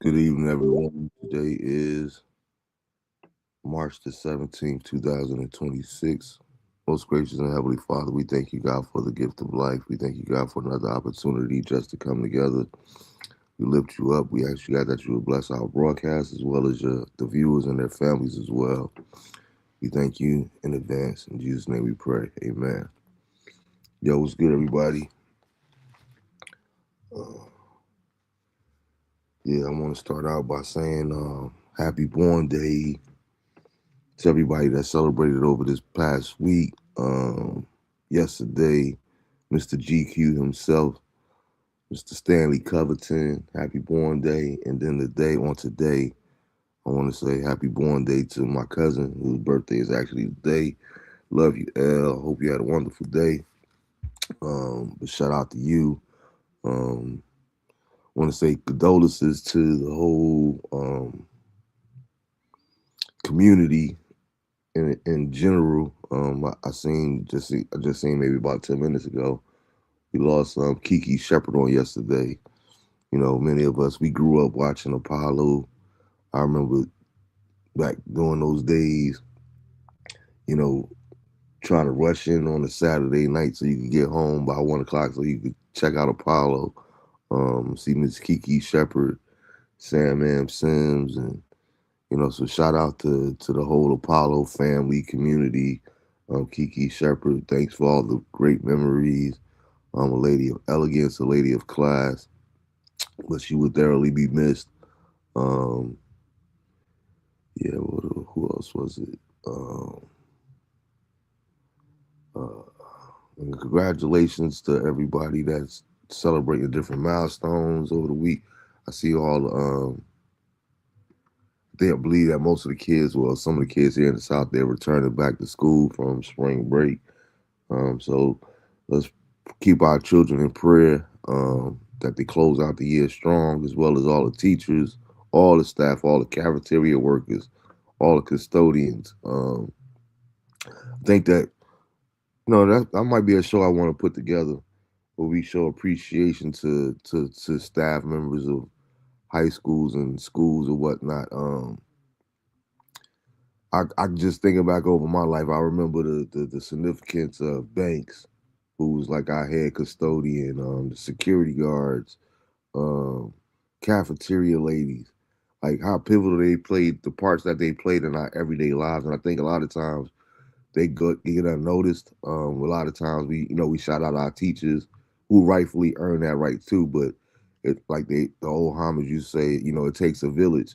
Good evening, everyone. Today is March the 17th, 2026. Most gracious and Heavenly Father, we thank you, God, for the gift of life. We thank you, God, for another opportunity just to come together. We lift you up. We ask you, God, that you would bless our broadcast as well as the viewers and their families as well. We thank you in advance. In Jesus' name we pray. Amen. Yo, what's good, everybody? Uh, yeah, I want to start out by saying happy born day to everybody that celebrated over this past week. Yesterday, Mr. GQ himself, Mr. Stanley Covington, happy born day. And then today, I want to say happy born day to my cousin, whose birthday is actually today. Love you, L. Hope you had a wonderful day. But shout out to you. Um, want to say condolences to the whole community in general. I just seen maybe about 10 minutes ago. We lost Kiki Shepard on yesterday. You know, many of us we grew up watching Apollo. I remember back during those days. You know, trying to rush in on a Saturday night so you could get home by 1 o'clock so you could check out Apollo. See Miss Kiki Shepard, Sam M. Sims, and so shout out to the whole Apollo family community. Kiki Shepard, thanks for all the great memories. A lady of elegance, a lady of class, but she would thoroughly be missed. Um, yeah, who else was it? Uh, and congratulations to everybody that's celebrating different milestones over the week. I see all the they believe that most of the kids, well, some of the kids here in the South, they're returning back to school from spring break. So let's keep our children in prayer that they close out the year strong, as well as all the teachers, all the staff, all the cafeteria workers, all the custodians. I think that that might be a show I want to put together where we show appreciation to staff members of high schools and schools or whatnot. I just thinking back over my life, I remember the significance of Banks, who was like our head custodian, the security guards, um, cafeteria ladies, like how pivotal they played, the parts that they played in our everyday lives. And I think a lot of times they get unnoticed. A lot of times we shout out our teachers who rightfully earn that right too, but it like the old homage you say, it takes a village.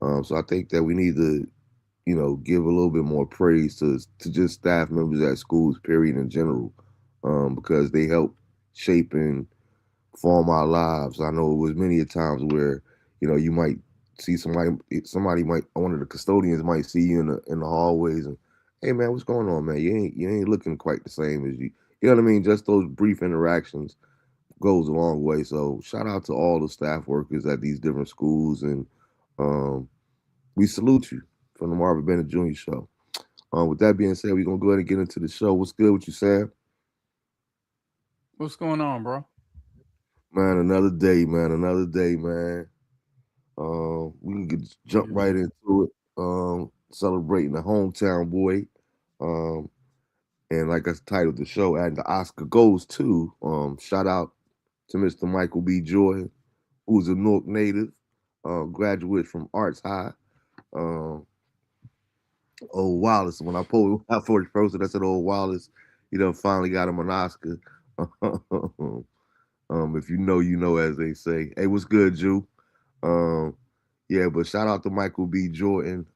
So I think that we need to give a little bit more praise to just staff members at schools, period, in general, because they help shape and form our lives. I know it was many a times where you might see somebody might one of the custodians might see you in the hallways and, hey man, what's going on, man? You ain't looking quite the same as you. You know what I mean? Just those brief interactions goes a long way. So shout out to all the staff workers at these different schools, and um, we salute you from the Marvin Bennett Jr. Show. With that being said, we're gonna go ahead and get into the show. What's good with you, Sam? What's going on, bro? Man, another day, man. Another day, man. We can jump Yeah. right into it. Celebrating the hometown boy. Um, and like I titled the show, and the Oscar goes to shout out to Mr. Michael B. Jordan, who's a Newark native, graduate from Arts High. Um, Old Wallace. When I posted, I said, "Old Wallace, finally got him an Oscar." If you know, you know, as they say. Hey, what's good, Jew? Um, yeah, but shout out to Michael B. Jordan.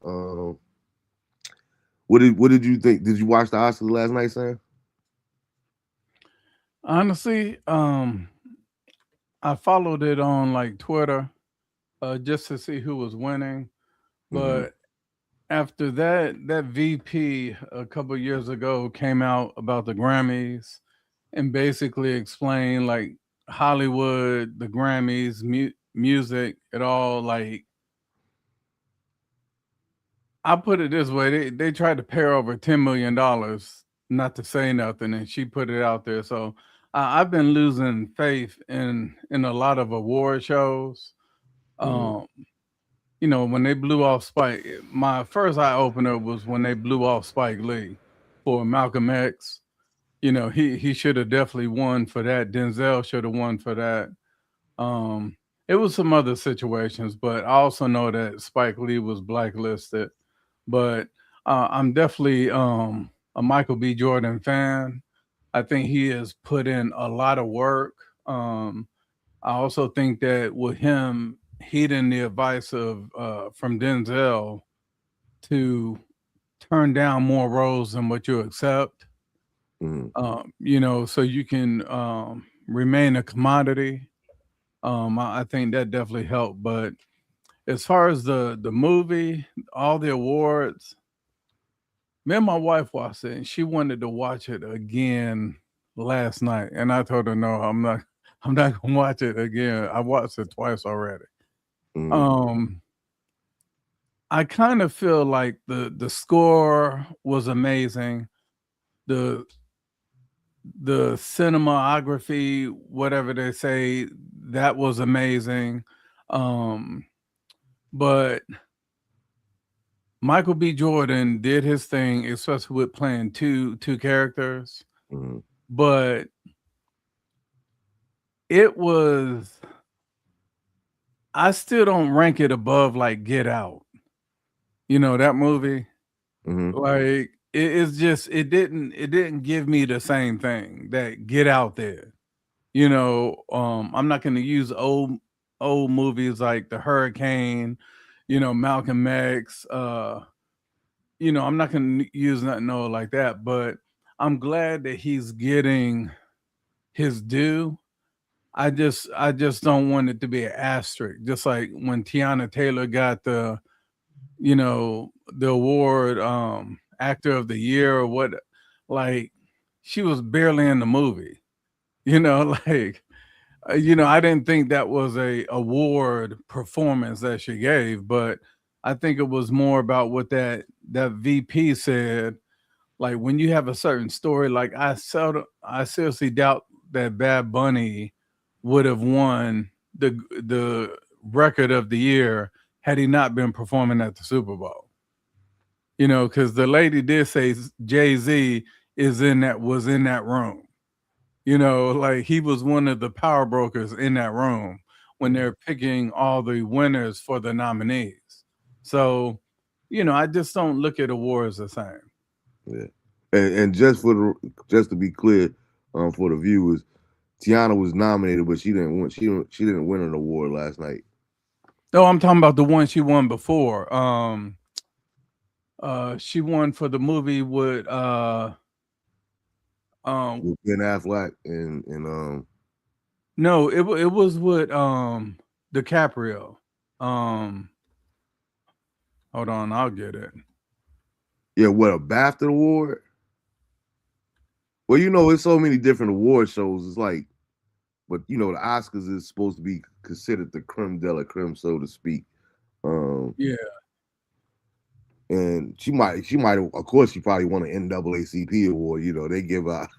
What did you think? Did you watch the Oscars last night, Sam? Honestly, I followed it on like Twitter, just to see who was winning. Mm-hmm. But after that VP a couple years ago came out about the Grammys and basically explained like Hollywood, the Grammys, music, it all like I put it this way: they tried to pay her over $10 million, not to say nothing, and she put it out there. So I've been losing faith in a lot of award shows. Mm-hmm. Um, when they blew off Spike, my first eye opener was when they blew off Spike Lee for Malcolm X. He should have definitely won for that. Denzel should have won for that. Um, it was some other situations, but I also know that Spike Lee was blacklisted. But I'm definitely a Michael B. Jordan fan. I think he has put in a lot of work. I also think that with him heeding the advice of from Denzel to turn down more roles than what you accept, Mm-hmm. so you can remain a commodity. I think that definitely helped. But as far as the movie, all the awards, me and my wife watched it, and she wanted to watch it again last night, and I told her no, I'm not. I'm not gonna watch it again. I watched it twice already. Mm-hmm. Um, I kind of feel like the score was amazing. The the cinematography, whatever they say, that was amazing. Um, but Michael B. Jordan did his thing, especially with playing two characters. Mm-hmm. But it was I still don't rank it above like Get Out. That movie. Mm-hmm. Like it's just it didn't give me the same thing that Get Out there. I'm not going to use old movies like The Hurricane, Malcolm X. I'm not going to use nothing old like that. But I'm glad that he's getting his due. I just don't want it to be an asterisk. Just like when Tiana Taylor got the award, actor of the year or what, like she was barely in the movie. Like I didn't think that was a award performance that she gave, but I think it was more about what that VP said. Like when you have a certain story, like I seriously doubt that Bad Bunny would have won the record of the year had he not been performing at the Super Bowl. Because the lady did say Jay Z was in that room. Like he was one of the power brokers in that room when Mm-hmm. they're picking all the winners for the nominees. So, I just don't look at awards the same. Yeah. And just to be clear, for the viewers, Tiana was nominated, but she didn't win. She didn't win an award last night No, I'm talking about the one she won before. She won for the movie with um with Ben Affleck and no, it was with DiCaprio. Um Hold on, I'll get it. yeah, what, a BAFTA award? Well, it's so many different award shows. It's like, but the Oscars is supposed to be considered the creme de la creme, so to speak. Um, Yeah. and she might have, of course, she probably won an NAACP award. They give out,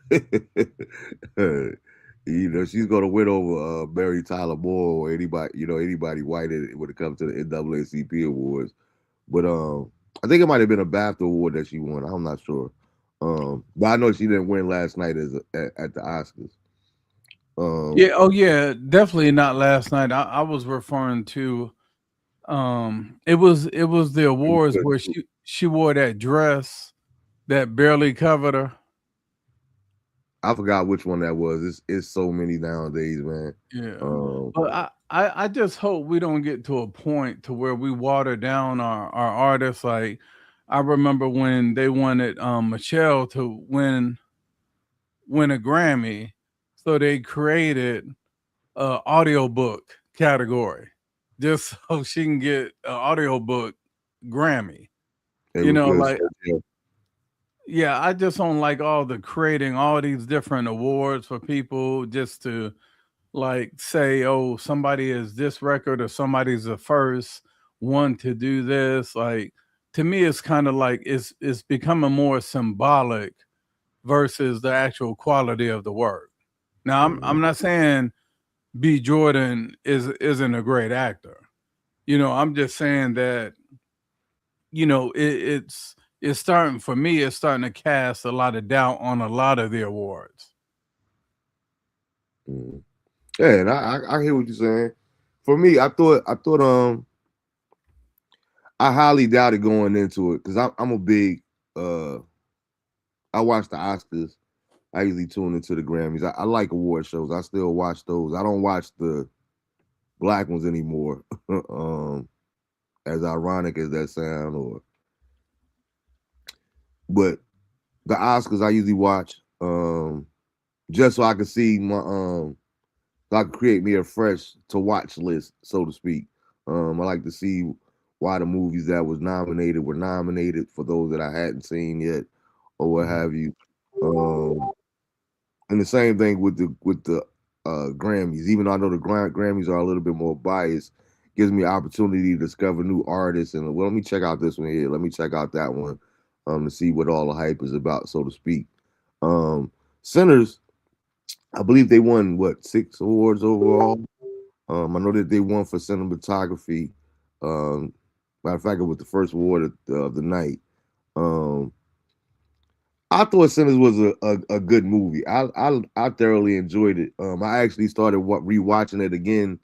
she's gonna win over Mary Tyler Moore or anybody white when it comes to the NAACP awards. But I think it might have been a BAFTA award that she won. I'm not sure. But I know she didn't win last night at the Oscars. Um, Yeah, oh yeah, definitely not last night. I was referring to it was the awards where she wore that dress that barely covered her. I forgot which one that was. It's so many nowadays, man. Yeah. Um, But I just hope we don't get to a point to where we water down our artists. Like I remember when they wanted Michelle to win a Grammy, so they created audiobook category, just so she can get an audiobook Grammy. It You was know, good like stuff. Yeah. yeah, I just don't like all the creating all these different awards for people just to like say, oh, somebody is this record or somebody's the first one to do this. Like to me, it's kind of like it's becoming more symbolic versus the actual quality of the work. Now, I'm not saying B. Jordan isn't a great actor. I'm just saying that it's starting for me. It's starting to cast a lot of doubt on a lot of the awards. Mm. Yeah, and I hear what you're saying. For me, I thought I highly doubted going into it because I'm a big uh I watch the Oscars. I usually tune into the Grammys. I like award shows. I still watch those. I don't watch the black ones anymore. As ironic as that sound, or but the Oscars I usually watch just so I can see my so I can create me a fresh to watch list, so to speak. I like to see why the movies that was nominated were nominated for those that I hadn't seen yet, or what Mhm. have you. Um, and the same thing with the Grammys. Even though I know the Grammys are a little bit more biased, gives me opportunity to discover new artists. And well, let me check out this one here. Let me check out that one, to see what all the hype is about, so to speak. Sinners, I believe they won what 6 awards overall. I know that they won for cinematography. Um, Matter of fact, it was the first award of the night. Um, I thought Sinners was a good movie. I thoroughly enjoyed it. I actually started rewatching it again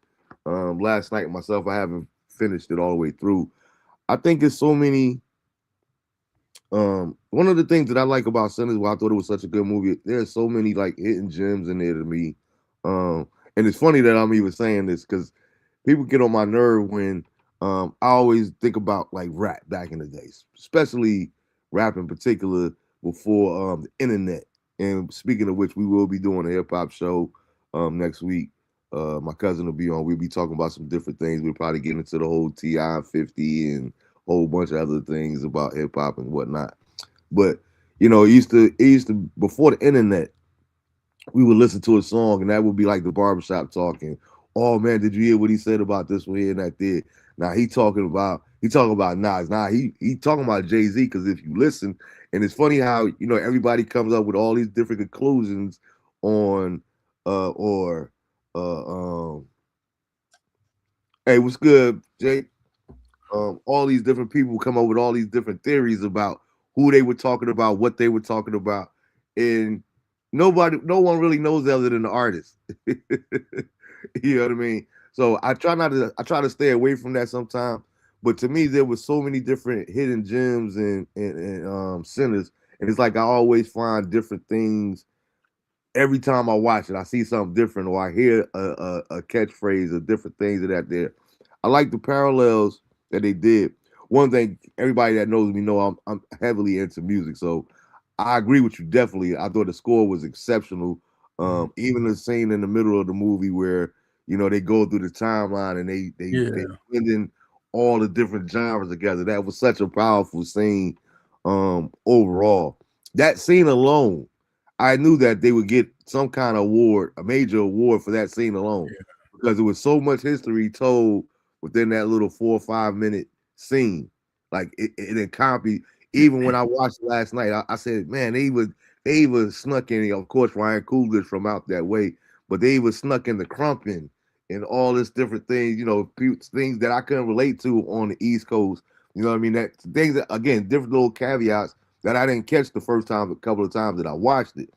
last night myself. I haven't finished it all the way through. I think it's so many. One of the things that I like about Sinners, why I thought it was such a good movie, there's so many like hidden gems in there to me. And it's funny that I'm even saying this because people get on my nerve when I always think about like rap back in the days, especially rap in particular before the internet. And speaking of which, we will be doing a hip hop show next week. My cousin will be on. We'll be talking about some different things. We'll probably get into the whole Ti 50 and a whole bunch of other things about hip hop and whatnot. But it used to before the internet, we would listen to a song and that would be like the barbershop talking. Oh man, did you hear what he said about this one here and that there? Now he talking about Nas. Now he talking about Jay-Z because if you listen, and it's funny how everybody comes up with all these different conclusions on or hey, what's good, Jay? All these different people come up with all these different theories about who they were talking about, what they were talking about, and no one really knows other than the artist. You know what I mean? So I try to stay away from that sometimes. But to me, there was so many different hidden gems and sinners, and it's like I always find different things every time I watch it. I see something different, or I hear a catchphrase or different things of that there. I like the parallels that they did. One thing, everybody that knows me know I'm heavily into music, so I agree with you definitely. I thought the score was exceptional. Mhm. Even the scene in the middle of the movie where they go through the timeline and they Yeah, blend in all the different genres together. That was such a powerful scene. Overall, that scene alone, I knew that they would get some kind of award, a major award for that scene alone, yeah, because there was so much history told within that little 4 or 5 minute scene. Like it encompassed. Even when I watched it last night, I said, "Man, they even snuck in." Of course, Ryan Coogler's from out that way, but they even snuck in the crumping and all this different things. Things that I couldn't relate to on the East Coast. You know what I mean? That things that, again, different little caveats that I didn't catch the first time, a couple of times that I watched it.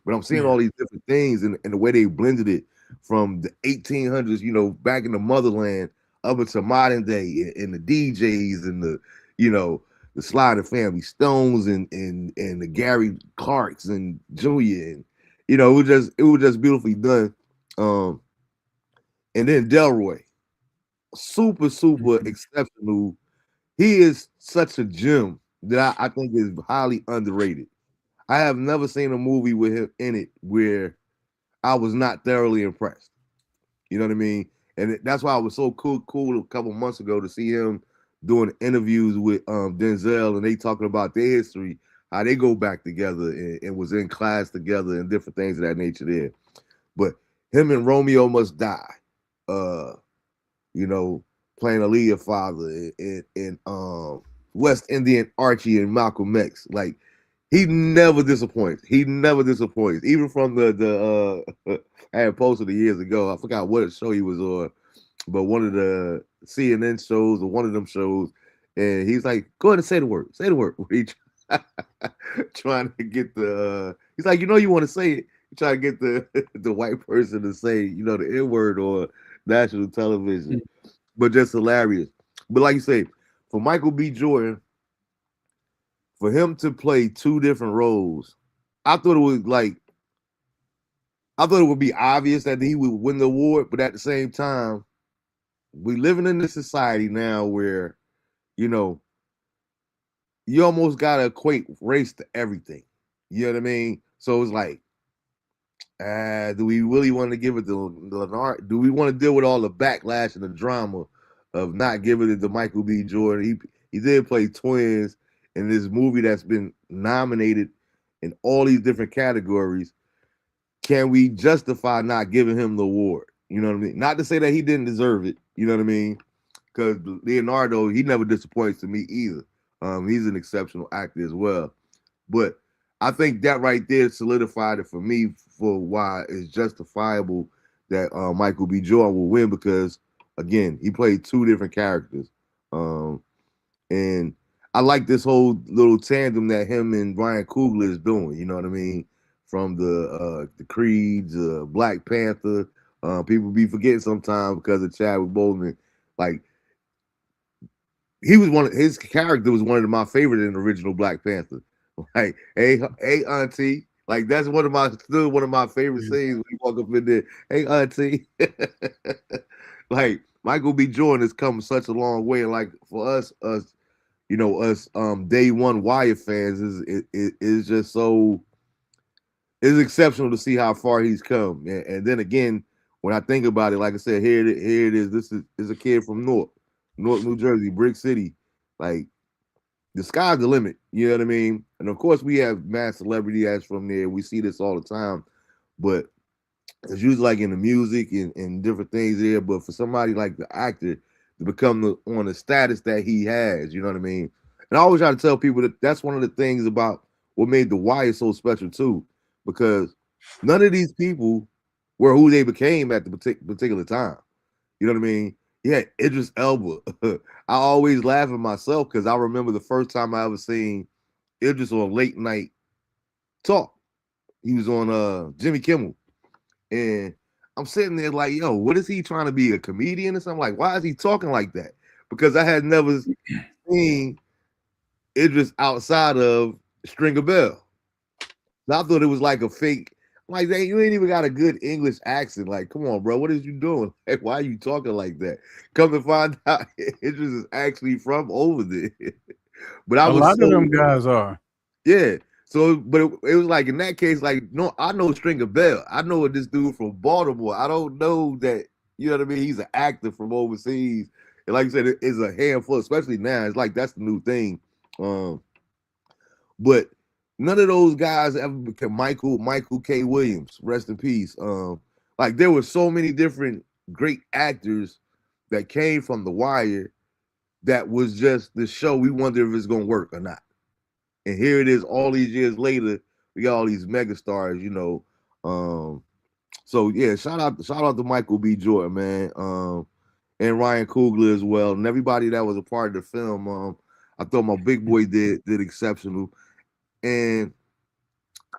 But I'm seeing yeah, all these different things and the way they blended it from the 1800s, back in the motherland, up into modern day, and the DJs and you know, the Slider Family Stones and the Gary Clarks and Junior, and it was just beautifully done. Um, and then Delroy, super super mhm, exceptional. He is such a gem that I think is highly underrated. I have never seen a movie with him in it where I was not thoroughly impressed. You know what I mean? And that's why it was so cool a couple months ago to see him doing interviews with Denzel, and they talking about their history, how they go back together and was in class together and different things of that nature there. But him and Romeo Must Die, uh, you know, playing Aaliyah father and West Indian Archie and Malcolm X. Like he never disappoints. He never disappoints. Even from the I had posted it years ago. I forgot what show he was on, but one of the CNN shows or one of them shows, and he's like, "Go ahead and say the word. Say the word." He trying to get the. He's like, you want to say it. He trying to get the the white person to say, the N word on national television, but just hilarious. But like you say, for Michael B. Jordan, for him to play two different roles, I thought it was like I thought it would be obvious that he would win the award, but at the same time, we living in this society now where you know you almost gotta equate race to everything. You know what I mean? So it's like, do we really want to give it to Leonard? Do we want to deal with all the backlash and the drama of not giving it to Michael B. Jordan? He did play twins in this movie that's been nominated in all these different categories. Can we justify not giving him the award? You know what I mean? Not to say that he didn't deserve it. You know what I mean? Because Leonardo, he never disappoints to me either. He's an exceptional actor as well. But I think that right there solidified it for me for why it's justifiable that Michael B. Jordan will win because again, he played two different characters. Um, and I like this whole little tandem that him and Ryan Coogler is doing. You know what I mean? From the Creeds, Black Panther. People be forgetting sometimes because of Chadwick Boseman. Like he was his character was one of my favorite in the original Black Panther. Like, hey, auntie. Like that's still one of my favorite scenes when you walk up in there. Hey, auntie. Like Michael B. Jordan has come such a long way. Like for us, day one Wire fans is just so it's exceptional to see how far he's come. And then again, when I think about it, like I said, here it is. This is a kid from North New Jersey, Brick City. Like the sky's the limit. You know what I mean? And of course, we have mass celebrity acts from there. We see this all the time, but it's usually like in the music and different things there. But for somebody like the actor to become on the status that he has, you know what I mean? And I always try to tell people that that's one of the things about what made The Wire so special too, because none of these people were who they became at the particular time. You know what I mean? Yeah, Idris Elba. I always laugh at myself because I remember the first time I ever seen Idris on late night talk. He was on Jimmy Kimmel. And I'm sitting there like, yo, what is he trying to be, a comedian or something? Like, why is he talking like that? Because I had never seen Idris outside of Stringer Bell. I thought it was like a fake. I'm like, hey, you ain't even got a good English accent. Like, come on, bro, what is you doing? Like, why are you talking like that? Come to find out, Idris is actually from over there. But I A was lot of so them guys are. yeah. So, but it was like in that case, like, no, I know Stringer Bell. I know this dude from Baltimore. I don't know that, you know what I mean? He's an actor from overseas. And like you said, it's a handful, especially now. It's like that's the new thing. Um, but none of those guys ever became Michael K. Williams, rest in peace. Like there were so many different great actors that came from The Wire that was just the show. We wonder if it's gonna work or not. And here it is, all these years later, we got all these megastars. Um, so yeah, shout out to Michael B. Jordan, man, and Ryan Coogler as well, and everybody that was a part of the film. I thought my big boy did exceptional, and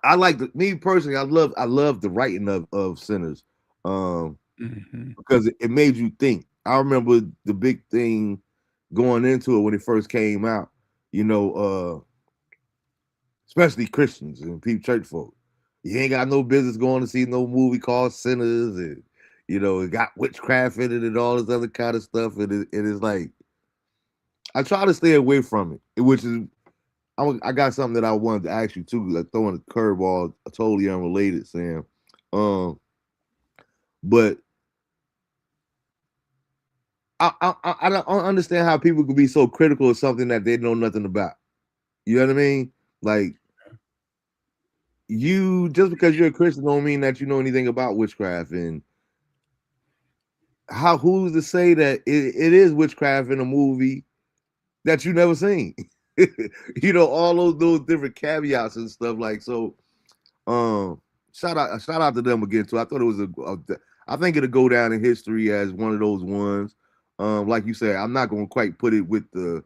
I like me personally. I love the writing of Sinners, um, Mhm. because it made you think. I remember the big thing going into it when it first came out. You know, especially Christians and people, church folk. You ain't got no business going to see no movie called Sinners, and it got witchcraft in it and all this other kind of stuff. And it is like I try to stay away from it, which is I got something that I wanted to ask you too, like throwing a curveball, totally unrelated, Sam. Um, but I don't understand how people could be so critical of something that they know nothing about. You know what I mean? Like you, just because you're a Christian don't mean that you know anything about witchcraft. And how, who's to say that it is witchcraft in a movie that you never seen? You know, all those different caveats and stuff. Like, so um shout out to them again too. I thought it was I think it'll go down in history as one of those ones. Like you said, I'm not gonna quite put it with the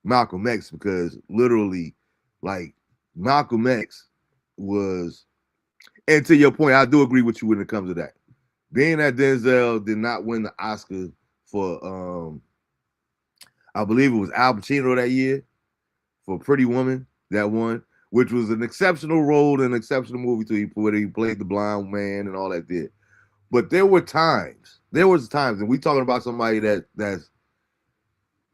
Malcolm X, because literally, like, Malcolm X was, and to your point, I do agree with you when it comes to that. Being that Denzel did not win the Oscar for I believe it was Al Pacino that year for Pretty Woman, that one, which was an exceptional role and an exceptional movie too, where he played the blind man and all that did. But there was times, and we talking about somebody that's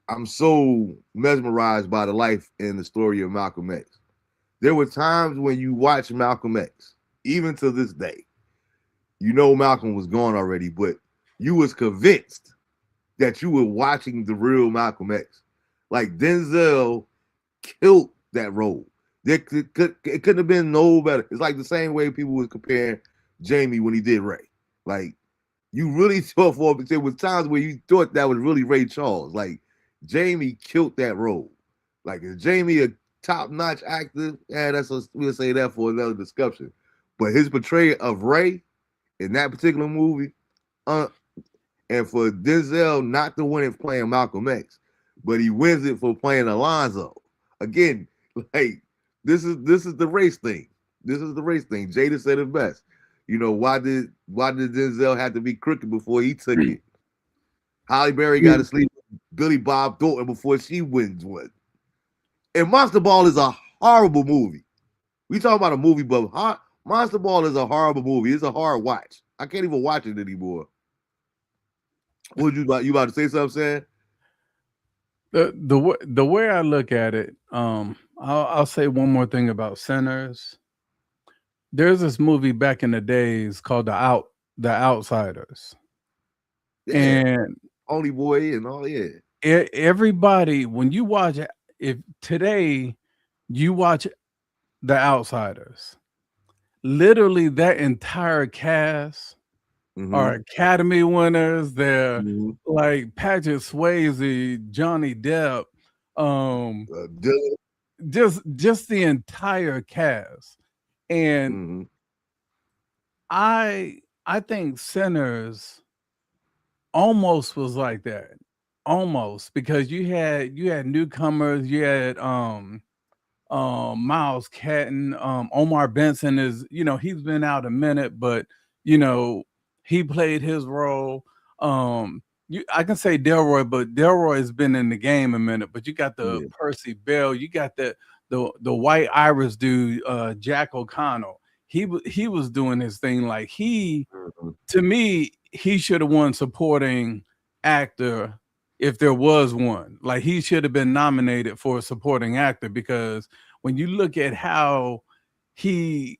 I'm so mesmerized by the life and the story of Malcolm X. There were times when you watch Malcolm X, even to this day, you know Malcolm was gone already, but you was convinced that you were watching the real Malcolm X. Like, Denzel killed that role. It couldn't have been no better. It's like the same way people was comparing Jamie when he did Ray. Like, you really thought for, there was times where you thought that was really Ray Charles. Like, Jamie killed that role. Like, is Jamie a top notch actor? Yeah, we'll say that for another discussion. But his portrayal of Ray in that particular movie, uh, and for Denzel not to win it playing Malcolm X, but he wins it for playing Alonzo. Again, like, this is the race thing. This is the race thing. Jada said it best. You know, why did Denzel have to be crooked before he took it? Holly Berry got to sleep with Billy Bob Thornton before she wins one. And Monster Ball is a horrible movie. We talk about a movie, but Monster Ball is a horrible movie. It's a hard watch. I can't even watch it anymore. What you about? You about to say something, Sam? The way I look at it, I'll say one more thing about Sinners. There's this movie back in the days called The Outsiders, Yeah, and Only Boy and all. Yeah. everybody when you watch it, if today you watch The Outsiders, literally that entire cast are Mm-hmm. Academy winners. They're Mm-hmm. like Patrick Swayze, Johnny Depp, um, Dylan. just the entire cast. And Mm-hmm. I think Sinners almost was like that. Almost, because you had newcomers, you had Miles Catton, Omar Benson is, he's been out a minute, but you know, he played his role. I can say Delroy, but Delroy has been in the game a minute, but you got the Yeah. Percy Bell, you got the white Irish dude, Jack O'Connell. He was doing his thing. Like, Mm-hmm. to me, he should have won supporting actor if there was one. Like, he should have been nominated for a supporting actor, because when you look at he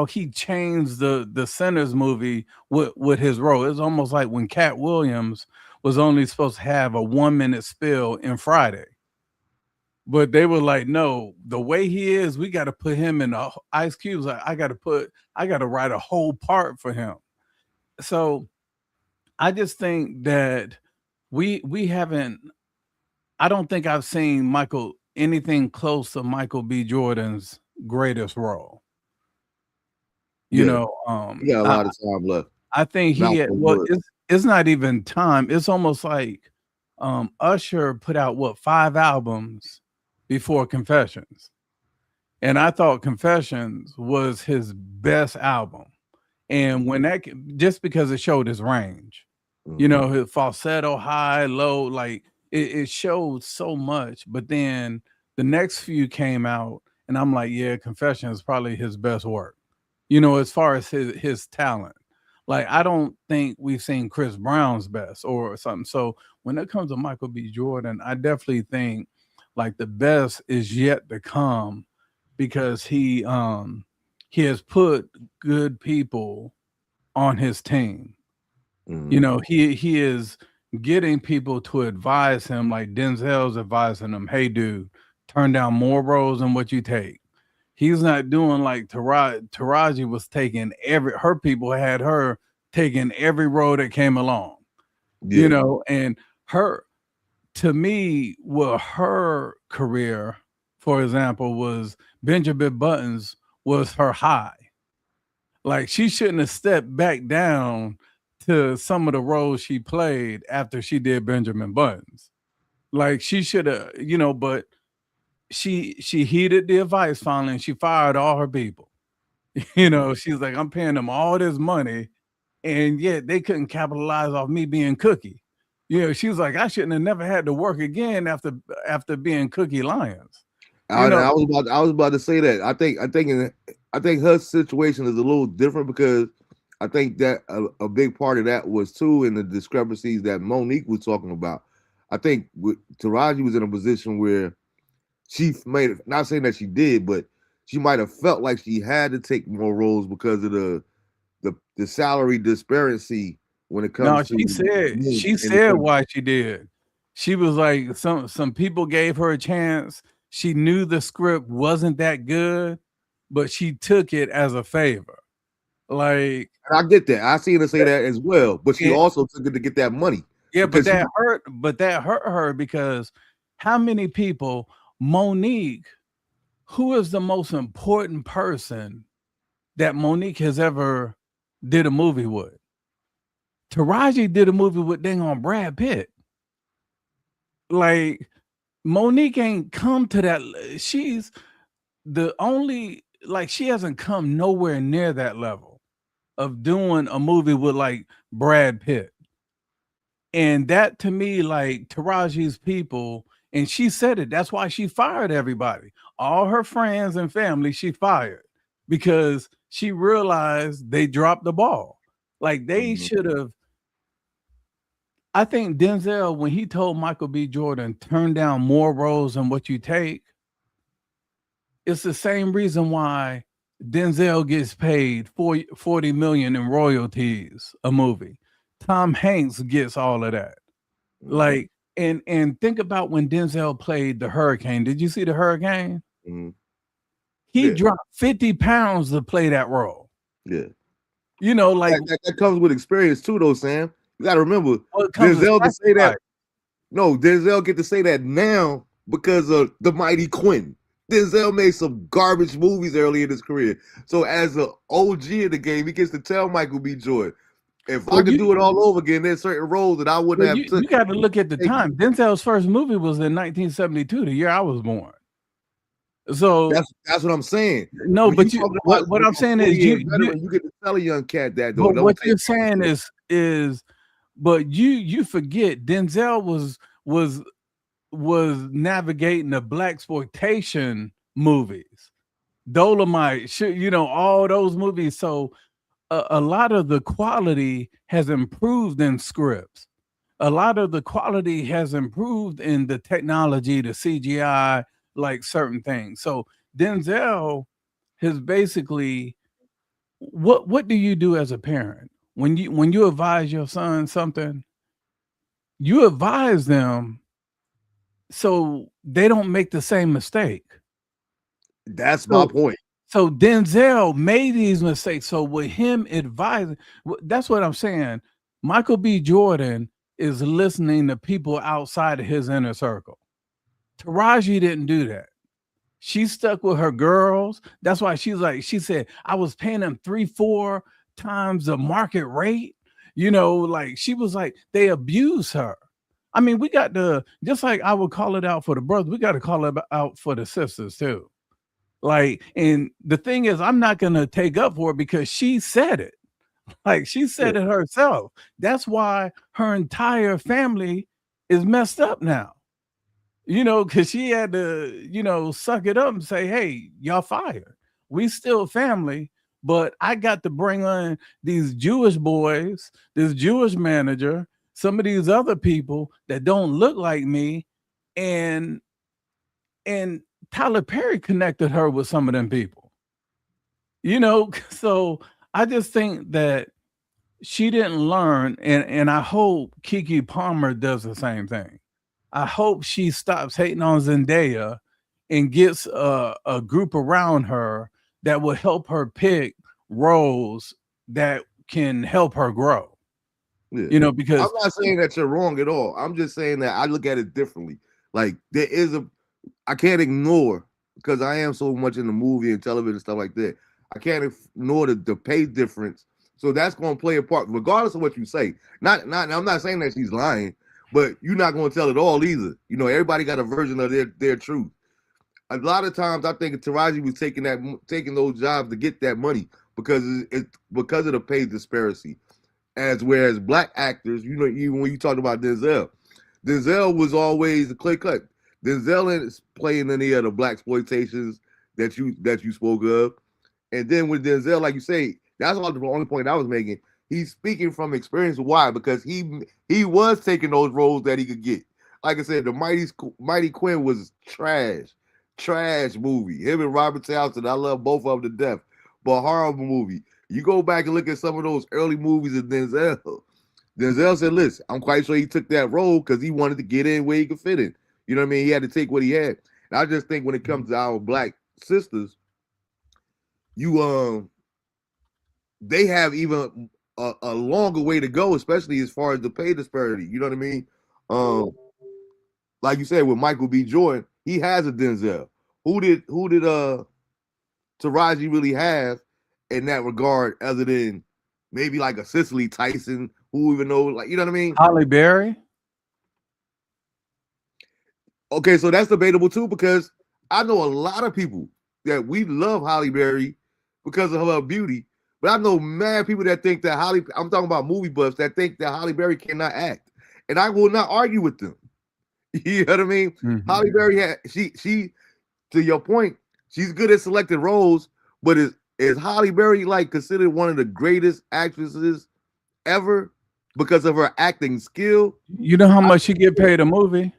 he changed the Sinners movie with his role, it's almost like when Cat Williams was only supposed to have a 1 minute spill in Friday. But they were like, no, the way he is, we got to put him in Ice Cube's like, I got to write a whole part for him. So I just think that we haven't. I don't think I've seen Michael anything close to Michael B. Jordan's greatest role. You Yeah. know, He got a lot of time left. I think he had, Malcolm well, Wood. it's not even time. It's almost like Usher put out what, 5 albums before Confessions, and I thought Confessions was his best album. And when just because it showed his range, Mm-hmm. his falsetto, high, low, like it showed so much. But then the next few came out, and I'm like, yeah, Confession is probably his best work. As far as his talent. Like, I don't think we've seen Chris Brown's best or something. So when it comes to Michael B. Jordan, I definitely think like the best is yet to come, because he has put good people on his team. Mm-hmm. He is getting people to advise him, like Denzel's advising him, hey, dude, turn down more roles than what you take. He's not doing like Taraji was taking her people had her taking every role that came along, Yeah. and her, to me, well, her career, for example, was Benjamin Buttons was her high. Like she shouldn't have stepped back down to some of the roles she played after she did Benjamin Buttons. Like she should have, but she heeded the advice finally and she fired all her people. She's like, I'm paying them all this money, and yet they couldn't capitalize off me being Cookie. She was like, I shouldn't have never had to work again after being Cookie Lyons. You know, I was about to say that. I think her situation is a little different because I think that a big part of that was too in the discrepancies that Monique was talking about. I think Taraji was in a position where she made it, not saying that she did, but she might have felt like she had to take more roles because of the salary disparity when it no, comes to she said men she in the said country. why she did. She was like, some people gave her a chance. She knew the script wasn't that good, but she took it as a favor. Like, And I get that. I seen her say that as well, but she it, also took it to get that money yeah, but because she that hurt her because how many people, Monique, who is the most important person that Monique has ever did a movie with? Taraji did a movie with dang on Brad Pitt. Like Monique ain't come to that. She's the only, like, she hasn't come nowhere near that level of doing a movie with like Brad Pitt. And that to me, like Taraji's people, and she said it, that's why she fired everybody. All her friends and family, she fired because she realized they dropped the ball. Like they Mhm. should have. I think Denzel, when he told Michael B. Jordan, turn down more roles than what you take, it's the same reason why Denzel gets paid 40 million in royalties a movie. Tom Hanks gets all of that. Mhm. Like, and think about when Denzel played the Hurricane. Did you see the Hurricane? Mhm. He Yeah, dropped 50 pounds to play that role. yeah. Like That comes with experience too, though, Sam. You got to remember what comes with Denzel to say that. sacrifice. No, Denzel get to say that now because of the Mighty Quinn. Denzel made some garbage movies early in his career. So as an OG of the game, he gets to tell Michael B. Jordan, if I Well, could do it all over again, there's certain roles that I wouldn't have you got to look at the taken. time. Denzel's first movie was in 1972, the year I was born. So That's what I'm saying. no, When you but talking about what I'm a saying is 40-year veteran, you get to tell a young cat that though. but Don't what take you're saying is but you forget Denzel was was navigating the black exploitation movies. Dolomite, all those movies. So a lot of the quality has improved in scripts. A lot of the quality has improved in the technology, the CGI, like certain things. So Denzel has basically, what do you do as a parent when you advise your son something? You advise them so they don't make the same mistake. that's my So point. so Denzel made these mistakes. So with him advising, that's what I'm saying. Michael B. Jordan is listening to people outside of his inner circle. Taraji didn't do that. She stuck with her girls. That's why she said, I was paying them 3, 4 times the market rate. Like she was like, they abuse her. I mean, we got to, just like I would call it out for the brothers, we got to call it out for the sisters too. Like, and the thing is, I'm not going to take up for it because she said it. Like, she Yeah, said it herself. That's why her entire family is messed up now, because she had to, suck it up and say, hey, y'all fired. We still family, but I got to bring on these Jewish boys, this Jewish manager, some of these other people that don't look like me. And and Tyler Perry connected her with some of them people. So I just think that she didn't learn, and I hope Kiki Palmer does the same thing. I hope she stops hating on Zendaya and gets a group around her that will help her pick roles that can help her grow. Yeah. I'm Because not saying that you're wrong at all. I'm just saying that I look at it differently. Like there is a I can't ignore because I am so much in the movie and television and stuff like that. I can't ignore the pay difference. So that's going to play a part, regardless of what you say. Not. I'm not saying that she's lying, but you're not going to tell it all either. You know, everybody got a version of their truth. A lot of times, I think Taraji was taking those jobs to get that money because because of the pay disparity. As whereas black actors, you know, even when you talk about Denzel was always a clear cut. Denzel is playing any of the black exploitations that you spoke of, and then with Denzel, like you say, that's all the only point I was making. He's speaking from experience. Why? Because he was taking those roles that he could get. Like I said, the Mighty Quinn was trash movie. Him and Robert Townsend, I love both of them to death, but horrible movie. You go back and look at some of those early movies of Denzel. Denzel said, listen, I'm quite sure he took that role because he wanted to get in where he could fit in. You know what I mean? He had to take what he had. And I just think when it comes to our black sisters, you they have even a longer way to go, especially as far as the pay disparity. You know what I mean? Um, like you said with Michael B. Jordan, he has a Denzel. Who did Taraji really have in that regard, other than maybe like a Cicely Tyson, who even know, like, you know what I mean? Holly Berry. Okay, so that's debatable too, because I know a lot of people that we love Holly Berry because of her beauty, but I know mad people that think that I'm talking about movie buffs that think that Holly Berry cannot act, and I will not argue with them. You know what I mean? Mhm. Holly Berry had she to your point, she's good at selected roles, but is Holly Berry like considered one of the greatest actresses ever because of her acting skill? You know how much she get paid a movie?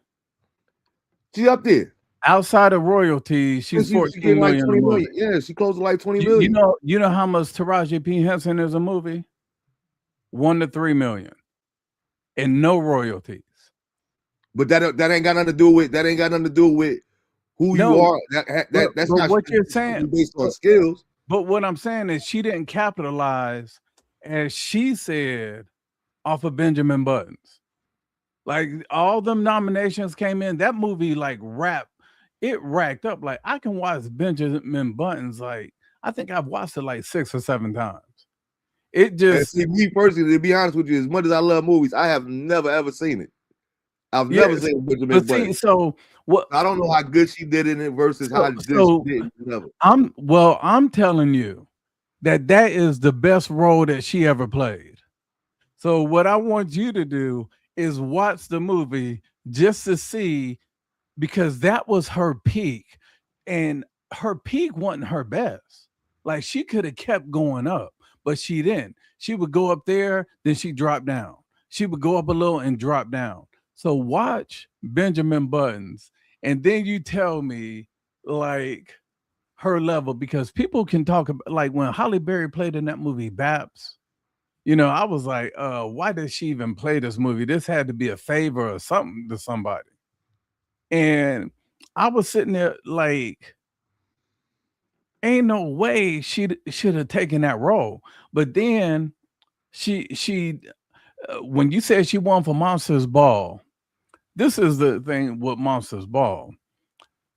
She up there. Outside of royalties, And she's she getting 14 like million a 20 movie. million. Yeah, she closed to like 20 You, you million. know, you know how much Taraji P. Henson is a movie? 1 to 3 million, and no royalties. But that ain't got nothing to do with who you No, are. That's but not what you're saying, based on but, skills. but what I'm saying is she didn't capitalize, as she said, off of Benjamin Buttons. Like all them nominations came in, that movie like it racked up. Like I can watch Benjamin Buttons. Like I think I've watched it like 6 or 7 times. It And just see, me personally, to be honest with you, as much as I love movies, I have never ever seen it. I've never yes. seen Benjamin But see, Button. so what? I don't know how good she did in it versus how good she So did. Whatever. I'm telling you that is the best role that she ever played. So what I want you to do is watch the movie just to see, because that was her peak, and her peak wasn't her best. Like she could have kept going up, but she didn't. She would go up there, then she dropped down. She would go up a little and drop down. So watch Benjamin Buttons, and then you tell me like her level, because people can talk about, like when Holly Berry played in that movie Baps. I was like, why did she even play this movie? This had to be a favor or something to somebody. And I was sitting there like, ain't no way she should have taken that role. But then she when you said she won for Monsters Ball, this is the thing with Monsters Ball.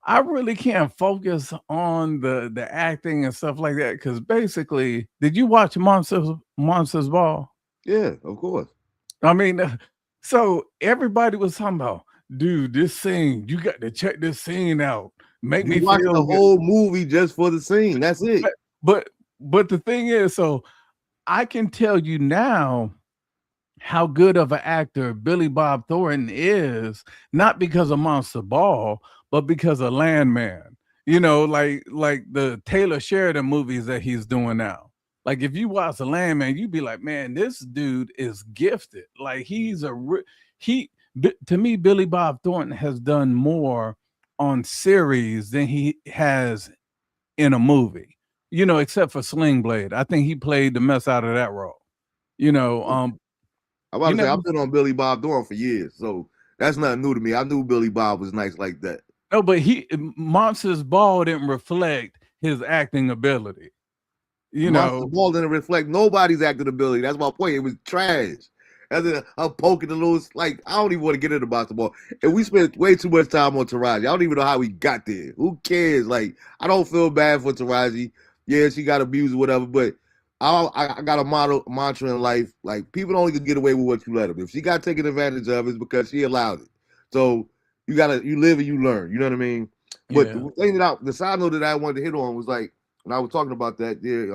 I really can't focus on the acting and stuff like that, because basically, did you watch Monsters Ball? Yeah, of course. I mean, so everybody was talking about, dude, this scene, you got to check this scene out. Make You me watch feel the good. whole movie just for the scene. That's it. But but the thing is, so I can tell you now how good of an actor Billy Bob Thornton is, not because of Monster Ball, but because of Landman. Like the Taylor Sheridan movies that he's doing now. Like if you watch the Landman, you'd be like, man, this dude is gifted. Like to me, Billy Bob Thornton has done more on series than he has in a movie. Except for Sling Blade. I think he played the mess out of that role. You know, I'm about you to say never I've been on Billy Bob Thornton for years, so that's nothing new to me. I knew Billy Bob was nice like that. no, but he Monsters Ball didn't reflect his acting ability. You Monster know, Ball didn't reflect nobody's acting ability. That's my point. It was trash. And then I'm poking the little like I don't even want to get into basketball. And we spent way too much time on Taraji. I don't even know how we got there. Who cares? Like I don't feel bad for Taraji. Yeah, she got abused or whatever, but I got a mantra in life. Like people only can get away with what you let them. If she got taken advantage of, it's because she allowed it. So you live and you learn. You know what I mean? But yeah, the side note that I wanted to hit on was like when I was talking about that, there,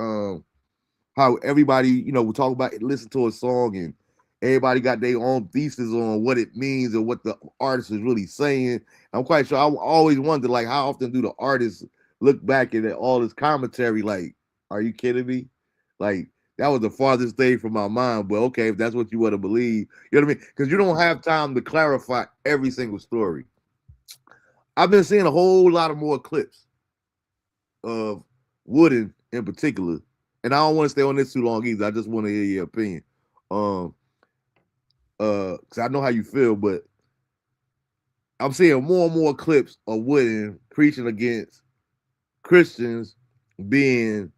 how everybody, we talk about listen to a song and everybody got their own thesis on what it means and what the artist is really saying. I'm quite sure I always wonder like how often do the artists look back at all this commentary like, are you kidding me? Like that was the farthest thing from my mind. But okay, if that's what you want to believe, you know what I mean? Because you don't have time to clarify every single story. I've been seeing a whole lot of more clips of Wooden in particular, and I don't want to stay on this too long either. I just want to hear your opinion. Um, because I know how you feel, but I'm seeing more and more clips of Wooden preaching against Christians being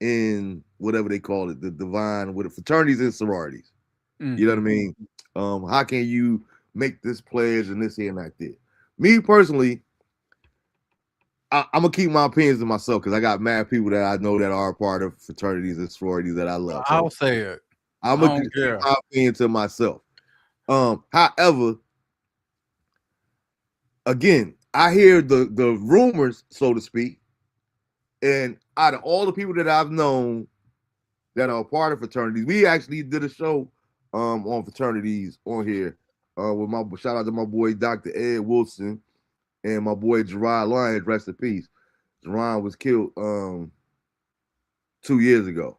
in whatever they call it, the divine with the fraternities and sororities. You know what I hmm, mean? How can you make this pledge and this here and that there? Me personally, I'm gonna keep my opinions to myself because I got mad people that I know that are a part of fraternities and sororities that I love. So I'll say it. I'm I gonna don't keep care. my opinion to myself. However, again, I hear the rumors, so to speak, and out of all the people that I've known that are a part of fraternities, we actually did a show on fraternities on here with my shout out to my boy Dr. Ed Wilson and my boy Gerard Lyons, rest in peace. Gerard was killed 2 years ago.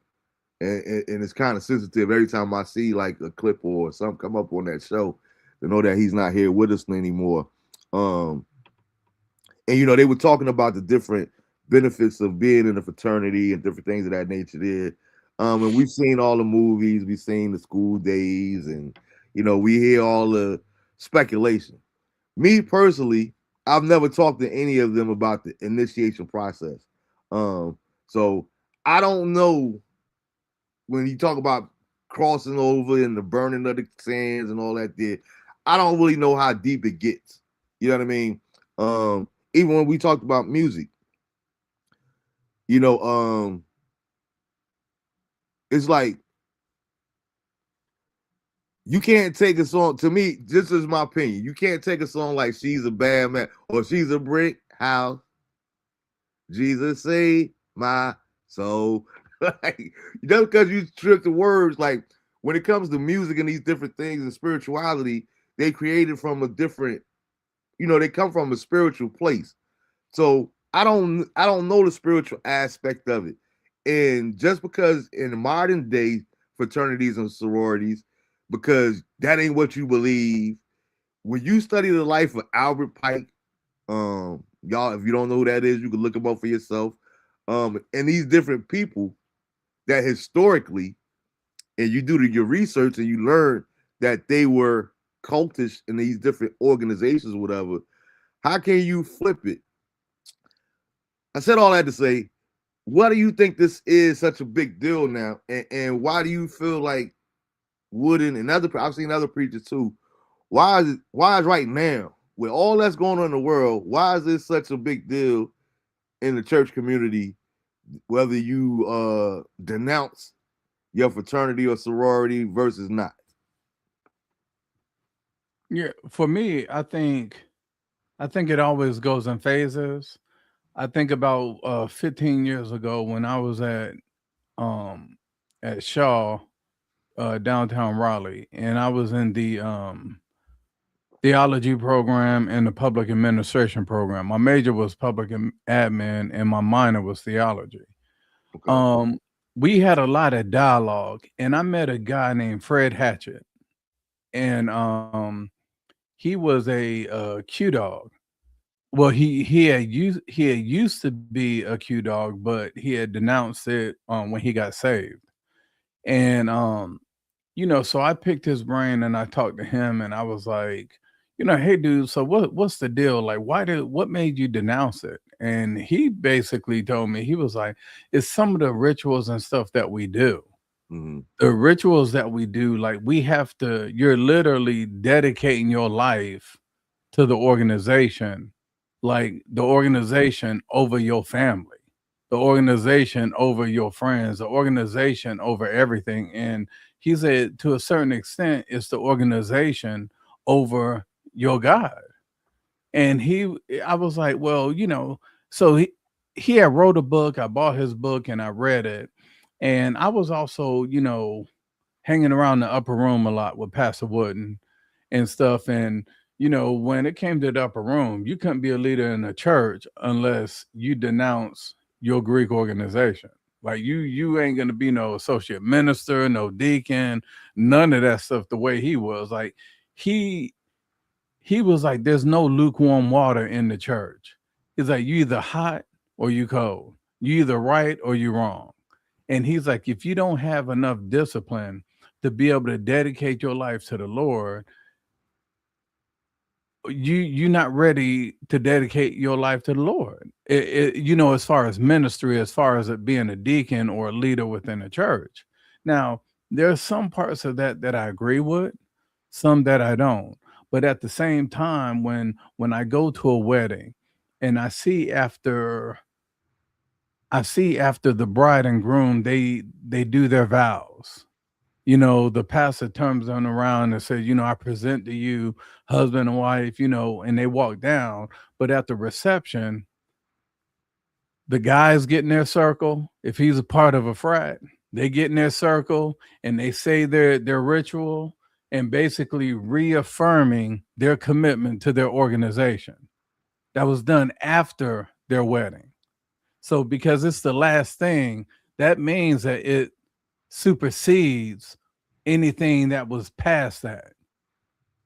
And it's kind of sensitive every time I see like a clip or something come up on that show to know that he's not here with us anymore. Um, and they were talking about the different benefits of being in a fraternity and different things of that nature there. And we've seen all the movies, we've seen the school days, and we hear all the speculation. Me personally, I've never talked to any of them about the initiation process. So I don't know when you talk about crossing over and the burning of the sands and all that there, I don't really know how deep it gets. You know what I mean? Even when we talked about music, you know, um, it's like you can't take a song. To me, this is my opinion. You can't take a song like "She's a Bad Man" or "She's a Brick House." Jesus save my soul. Like just because you strip the words, like when it comes to music and these different things and spirituality, they created from a different, they come from a spiritual place. So I don't know the spiritual aspect of it. And just because in modern day fraternities and sororities, because that ain't what you believe, when you study the life of Albert Pike, y'all, if you don't know who that is, you can look him up for yourself. And these different people that historically, and you do your research and you learn that they were cultish in these different organizations, whatever. How can you flip it? I said all that to say, why do you think this is such a big deal now, and why do you feel like Wooden and other I've seen other preachers too? Why is right now with all that's going on in the world? Why is this such a big deal in the church community? Whether you denounce your fraternity or sorority versus not. Yeah, for me, I think it always goes in phases. I think about 15 years ago when I was um at Shaw downtown Raleigh, and I was in the theology program and the public administration program. My major was public admin, and my minor was theology. Okay. Um, we had a lot of dialogue, and I met a guy named Fred Hatchett, and he was a Q dog. Well, he had used to be a Q dog, but he had denounced it when he got saved, and So I picked his brain and I talked to him and I was like, hey dude, so what's the deal? Like what made you denounce it? And he basically told me, he was like, it's some of the rituals and stuff that we do. Mm-hmm. The rituals that we do, like we have to, you're literally dedicating your life to the organization, like the organization over your family, the organization over your friends, the organization over everything. And he said, to a certain extent, it's the organization over your God. And I was like, well, so he had wrote a book. I bought his book and I read it. And I was also, hanging around the upper room a lot with Pastor Wooden and stuff. And when it came to the upper room, you couldn't be a leader in a church unless you denounce your Greek organization. Like you ain't gonna be no associate minister, no deacon, none of that stuff. The way he was, like he he was like, "There's no lukewarm water in the church." He's like, "You either hot or you cold. You either right or you wrong." And he's like, if you don't have enough discipline to be able to dedicate your life to the Lord, you're not ready to dedicate your life to the Lord. As far as ministry, as far as it being a deacon or a leader within a church. Now, there are some parts of that I agree with, some that I don't. But at the same time, when I go to a wedding and I see after the bride and groom, they do their vows. The pastor turns them around and says, I present to you husband and wife, and they walk down. But at the reception, the guys get in their circle. If he's a part of a frat, they get in their circle and they say their ritual and basically reaffirming their commitment to their organization. That was done after their wedding. So because it's the last thing, that means that it supersedes anything that was past that.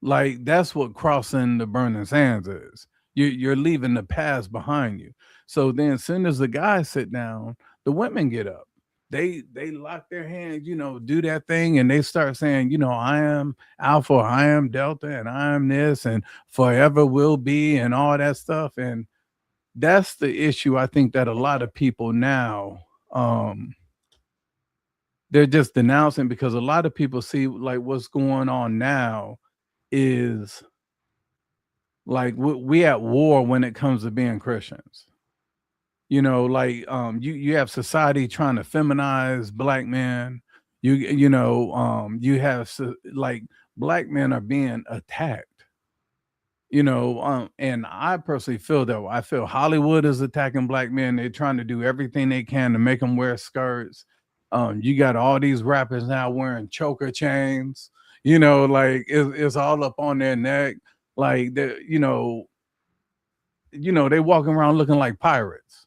Like that's what crossing the burning sands is. You're leaving the past behind you. So then, as soon as the guys sit down, the women get up. They lock their hands, do that thing, and they start saying, I am Alpha, I am Delta, and I am this, and forever will be, and all that stuff. And that's the issue. I think that a lot of people now, they're just denouncing because a lot of people see like what's going on now is like we at war when it comes to being Christians. You have society trying to feminize black men. You have like black men are being attacked. And I personally feel that way. I feel Hollywood is attacking black men. They're trying to do everything they can to make them wear skirts. You got all these rappers now wearing choker chains. Like it's all up on their neck. Like they walking around looking like pirates.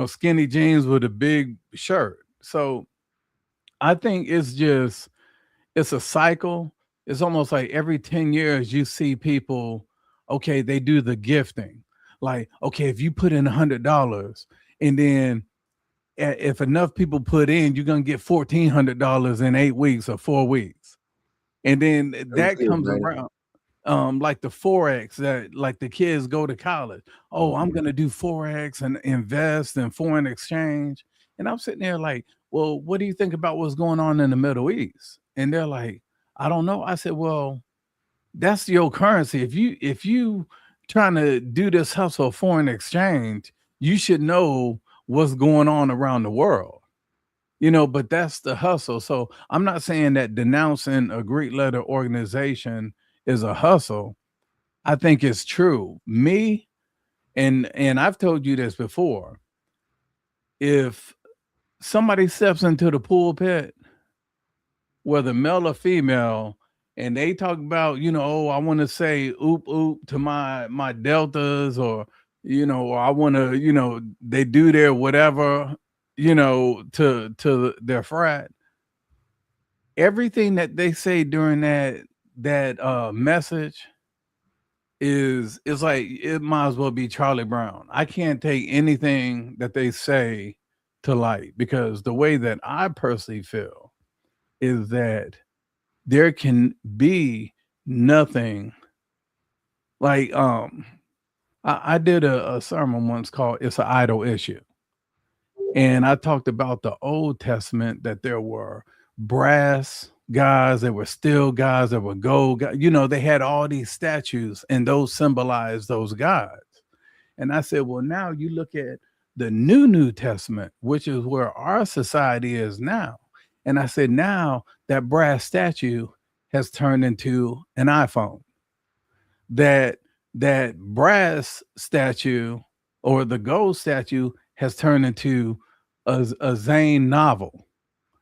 Skinny jeans with a big shirt. So I think it's a cycle. It's almost like every 10 years you see people, okay, they do the gifting. Like, okay, if you put in $100 and then if enough people put in, you're gonna get $1,400 in 8 weeks or 4 weeks. And then That's that it, comes man. around. Like the Forex that like the kids go to college. Oh, I'm Mhm. gonna do Forex and invest in foreign exchange. And I'm sitting there like, well, what do you think about what's going on in the Middle East? And they're like, I don't know. I said, well, that's your currency. If you trying to do this hustle of foreign exchange, you should know what's going on around the world. But that's the hustle. So I'm not saying that denouncing a Greek letter organization is a hustle. I think it's true. Me and I've told you this before. If somebody steps into the pulpit, whether male or female, and they talk about, oh, I want to say oop oop to my deltas, or I want to, they do their whatever, to their frat. Everything that they say during that message is like it might as well be Charlie Brown. I can't take anything that they say to light because the way that I personally feel is that there can be nothing like I did a sermon once called "It's an Idol Issue," and I talked about the Old Testament that there were brass guys, there were steel guys, there were gold guys. You know, they had all these statues, and those symbolized those gods. And I said, well, now you look at the New Testament, which is where our society is now. And I said, now that brass statue has turned into an iPhone. That that brass statue or the gold statue has turned into a Zane novel,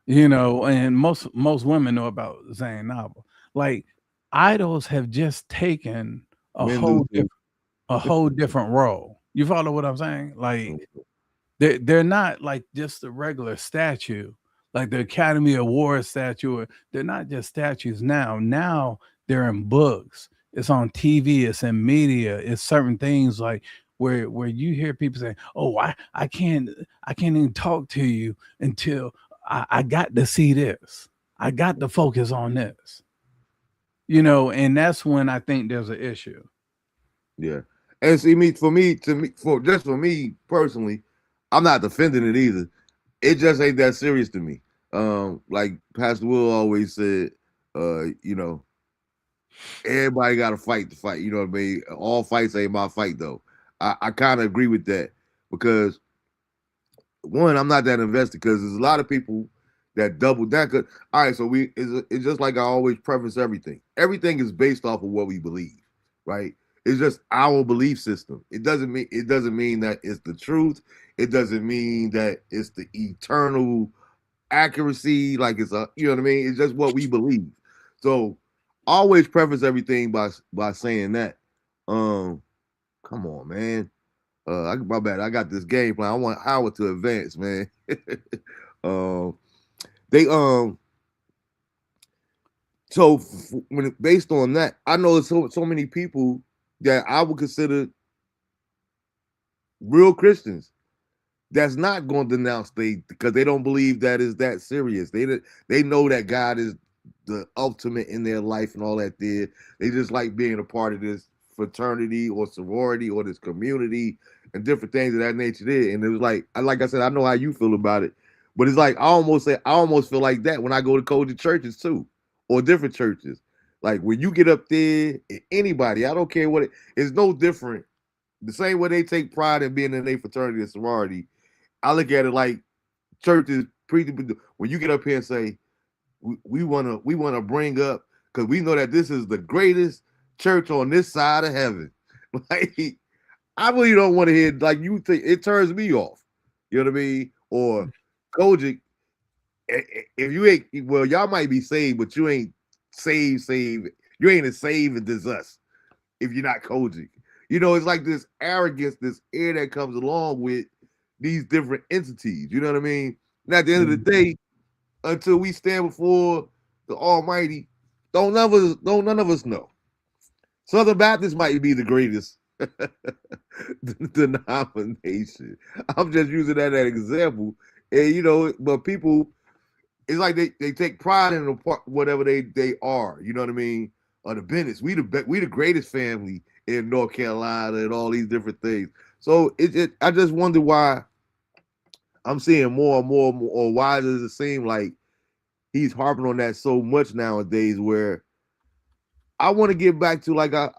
you know, and most women know about Zane novel. Like idols have just taken a Men do whole too. a whole different role. You follow what I'm saying? Like they're not like just a regular statue, like the Academy Award statue. They're not just statues now. Now they're in books. It's on TV. It's in media. It's certain things like where you hear people say, "Oh, I can't even talk to you until I got to see this. I got to focus on this." You know, and that's when I think there's an issue. Yeah. And see for just for me personally, I'm not defending it either. It just ain't that serious to me. Like Pastor Will always said, you know, everybody got to fight to fight. You know what I mean? All fights ain't my fight though. I kind of agree with that because one, I'm not that invested because there's a lot of people that double down. Cause all right, so it's just like I always preface everything. Everything is based off of what we believe, right? It's just our belief system. It doesn't mean that it's the truth. It doesn't mean that it's the eternal accuracy. Like it's a, you know what I mean? It's just what we believe. So always preface everything by saying that. Um, come on, man. My bad. I got this game plan. I want Howard to advance, man. um, they so when based on that, I know there's so many people that I would consider real Christians that's not going to denounce they because they don't believe that is that serious. They know that God is the ultimate in their life and all that. They just like being a part of this fraternity or sorority or this community and different things of that nature. There, and it was like I said, I know how you feel about it, but it's like I almost feel like that when I go to Kojic churches too, or different churches. Like when you get up there, anybody, I don't care what it's no different. The same way they take pride in being in a fraternity or sorority, I look at it like churches when you get up here and say we wanna bring up because we know that this is the greatest church on this side of heaven. Like I really don't want to hear like you think it turns me off. You know what I mean? Or Kojic, if you ain't well, y'all might be saved, but you ain't saved. You ain't as saved as us if you're not Kojic. You know, it's like this arrogance, this air that comes along with these different entities. You know what I mean? And at the end of the Mhm. day, until we stand before the Almighty, don't none of us know. Southern Baptist might be the greatest denomination. I'm just using that as an example. And you know, but people, it's like they take pride in whatever they are. You know what I mean? Or the Bennett's, we the greatest family in North Carolina and all these different things. So I just wonder why I'm seeing more and more, or why does it seem like he's harping on that so much nowadays? Where I want to get back to like I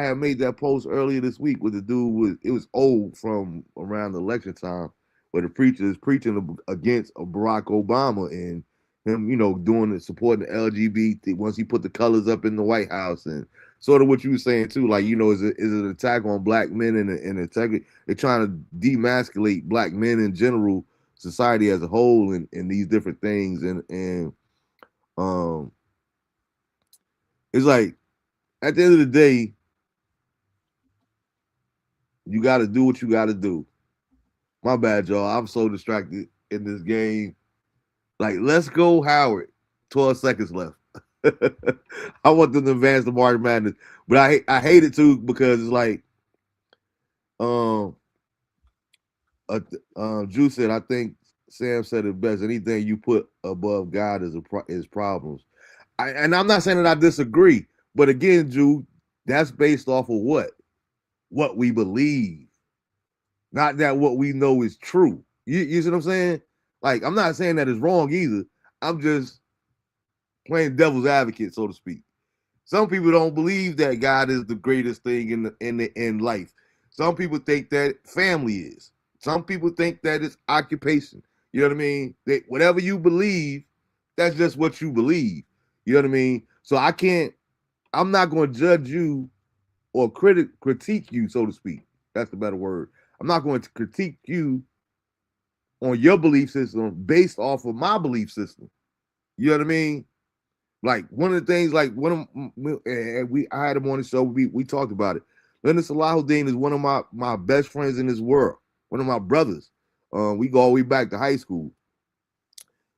had made that post earlier this week with the dude was it was old from around the election time where the preacher is preaching against Barack Obama and him, you know, doing it supporting the LGBT once he put the colors up in the White House and sort of what you were saying too, like you know, is it an attack on black men and attack they're trying to demasculate black men in general, society as a whole, and these different things and um it's like at the end of the day, you got to do what you got to do. My bad, y'all. I'm so distracted in this game. Like, let's go, Howard. 12 seconds left. I want them to advance the March Madness, but I hate it too because it's like um uh, Drew said. I think Sam said it best. Anything you put above God is is problems. And I'm not saying that I disagree, but again, Drew, that's based off of what we believe, not that what we know is true. You see what I'm saying? Like, I'm not saying that it's wrong either. I'm just playing devil's advocate, so to speak. Some people don't believe that God is the greatest thing in life. Some people think that family is. Some people think that it's occupation. You know what I mean? Whatever you believe, that's just what you believe. You know what I mean? So I can't. I'm not going to judge you or critique you, so to speak. That's the better word. I'm not going to critique you on your belief system based off of my belief system. You know what I mean? Like one of the things, like one of I had him on the show. We talked about it. Leonard Salahuddin is one of my best friends in this world. One of my brothers. We go all the way back to high school.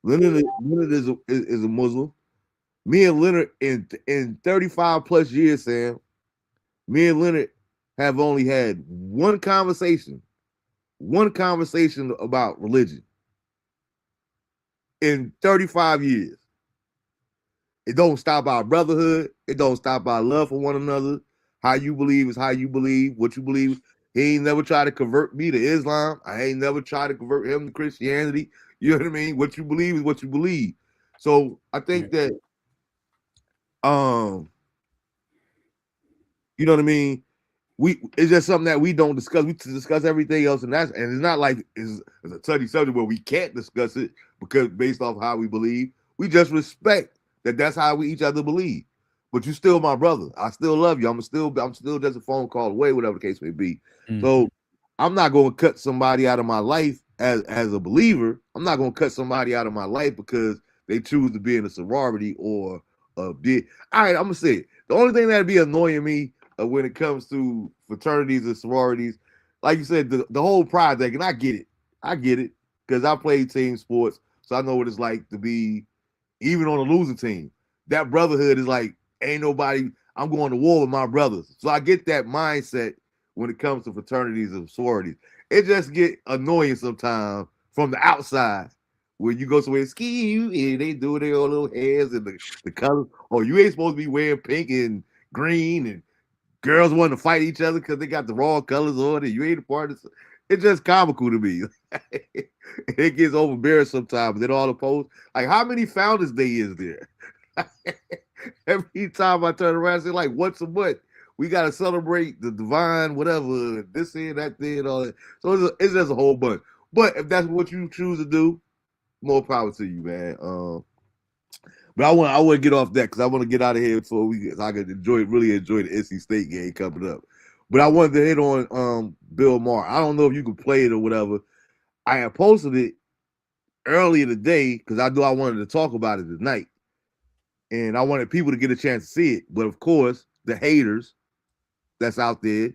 Leonard is a Muslim. Me and Leonard in 35 plus years, Sam. Me and Leonard have only had one conversation about religion in 35 years. It don't stop our brotherhood. It don't stop our love for one another. How you believe is how you believe. What you believe. He ain't never tried to convert me to Islam. I ain't never tried to convert him to Christianity. You know what I mean? What you believe is what you believe. So I think that um, you know what I mean? It's just something that we don't discuss. We discuss everything else, and it's not like it's a touchy subject where we can't discuss it because based off how we believe, we just respect that that's how we each other believe. But you still my brother. I still love you. I'm still just a phone call away, whatever the case may be. Mm-hmm. So I'm not going to cut somebody out of my life as a believer. I'm not going to cut somebody out of my life because they choose to be in a sorority or be. All right, I'm gonna say it. The only thing that'd be annoying me when it comes to fraternities and sororities. Like you said, the whole pride thing, and I get it. I get it because I played team sports, so I know what it's like to be even on a losing team. That brotherhood is like, ain't nobody, I'm going to war with my brothers. So I get that mindset when it comes to fraternities and sororities. It just get annoying sometimes from the outside when you go somewhere ski and they do their own little hairs and the colors. Oh, you ain't supposed to be wearing pink and green and girls want to fight each other because they got the wrong colors on it. You ain't a part of it. It's just comical to me. It gets overbearing sometimes. Then all the posts, like how many Founders Day is there? Every time I turn around, I say like, what's a what? We got to celebrate the divine, whatever, this thing, that thing, all that. So it's just a whole bunch. But if that's what you choose to do, more power to you, man. But I want to get off that because I want to get out of here so I can really enjoy the NC State game coming up. But I wanted to hit on Bill Maher. I don't know if you can play it or whatever. I had posted it earlier today because I knew I wanted to talk about it tonight, and I wanted people to get a chance to see it. But of course, the haters that's out there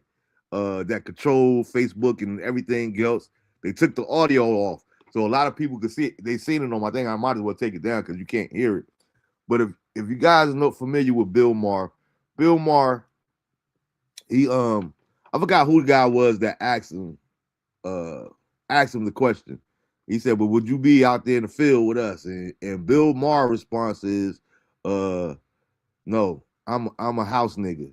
that control Facebook and everything else, they took the audio off, so a lot of people could see it. They seen it on my thing. I might as well take it down because you can't hear it. But if you guys are not familiar with Bill Maher, he I forgot who the guy was that asked him the question. He said, "But would you be out there in the field with us?" And Bill Maher's response is, no, I'm a house nigga."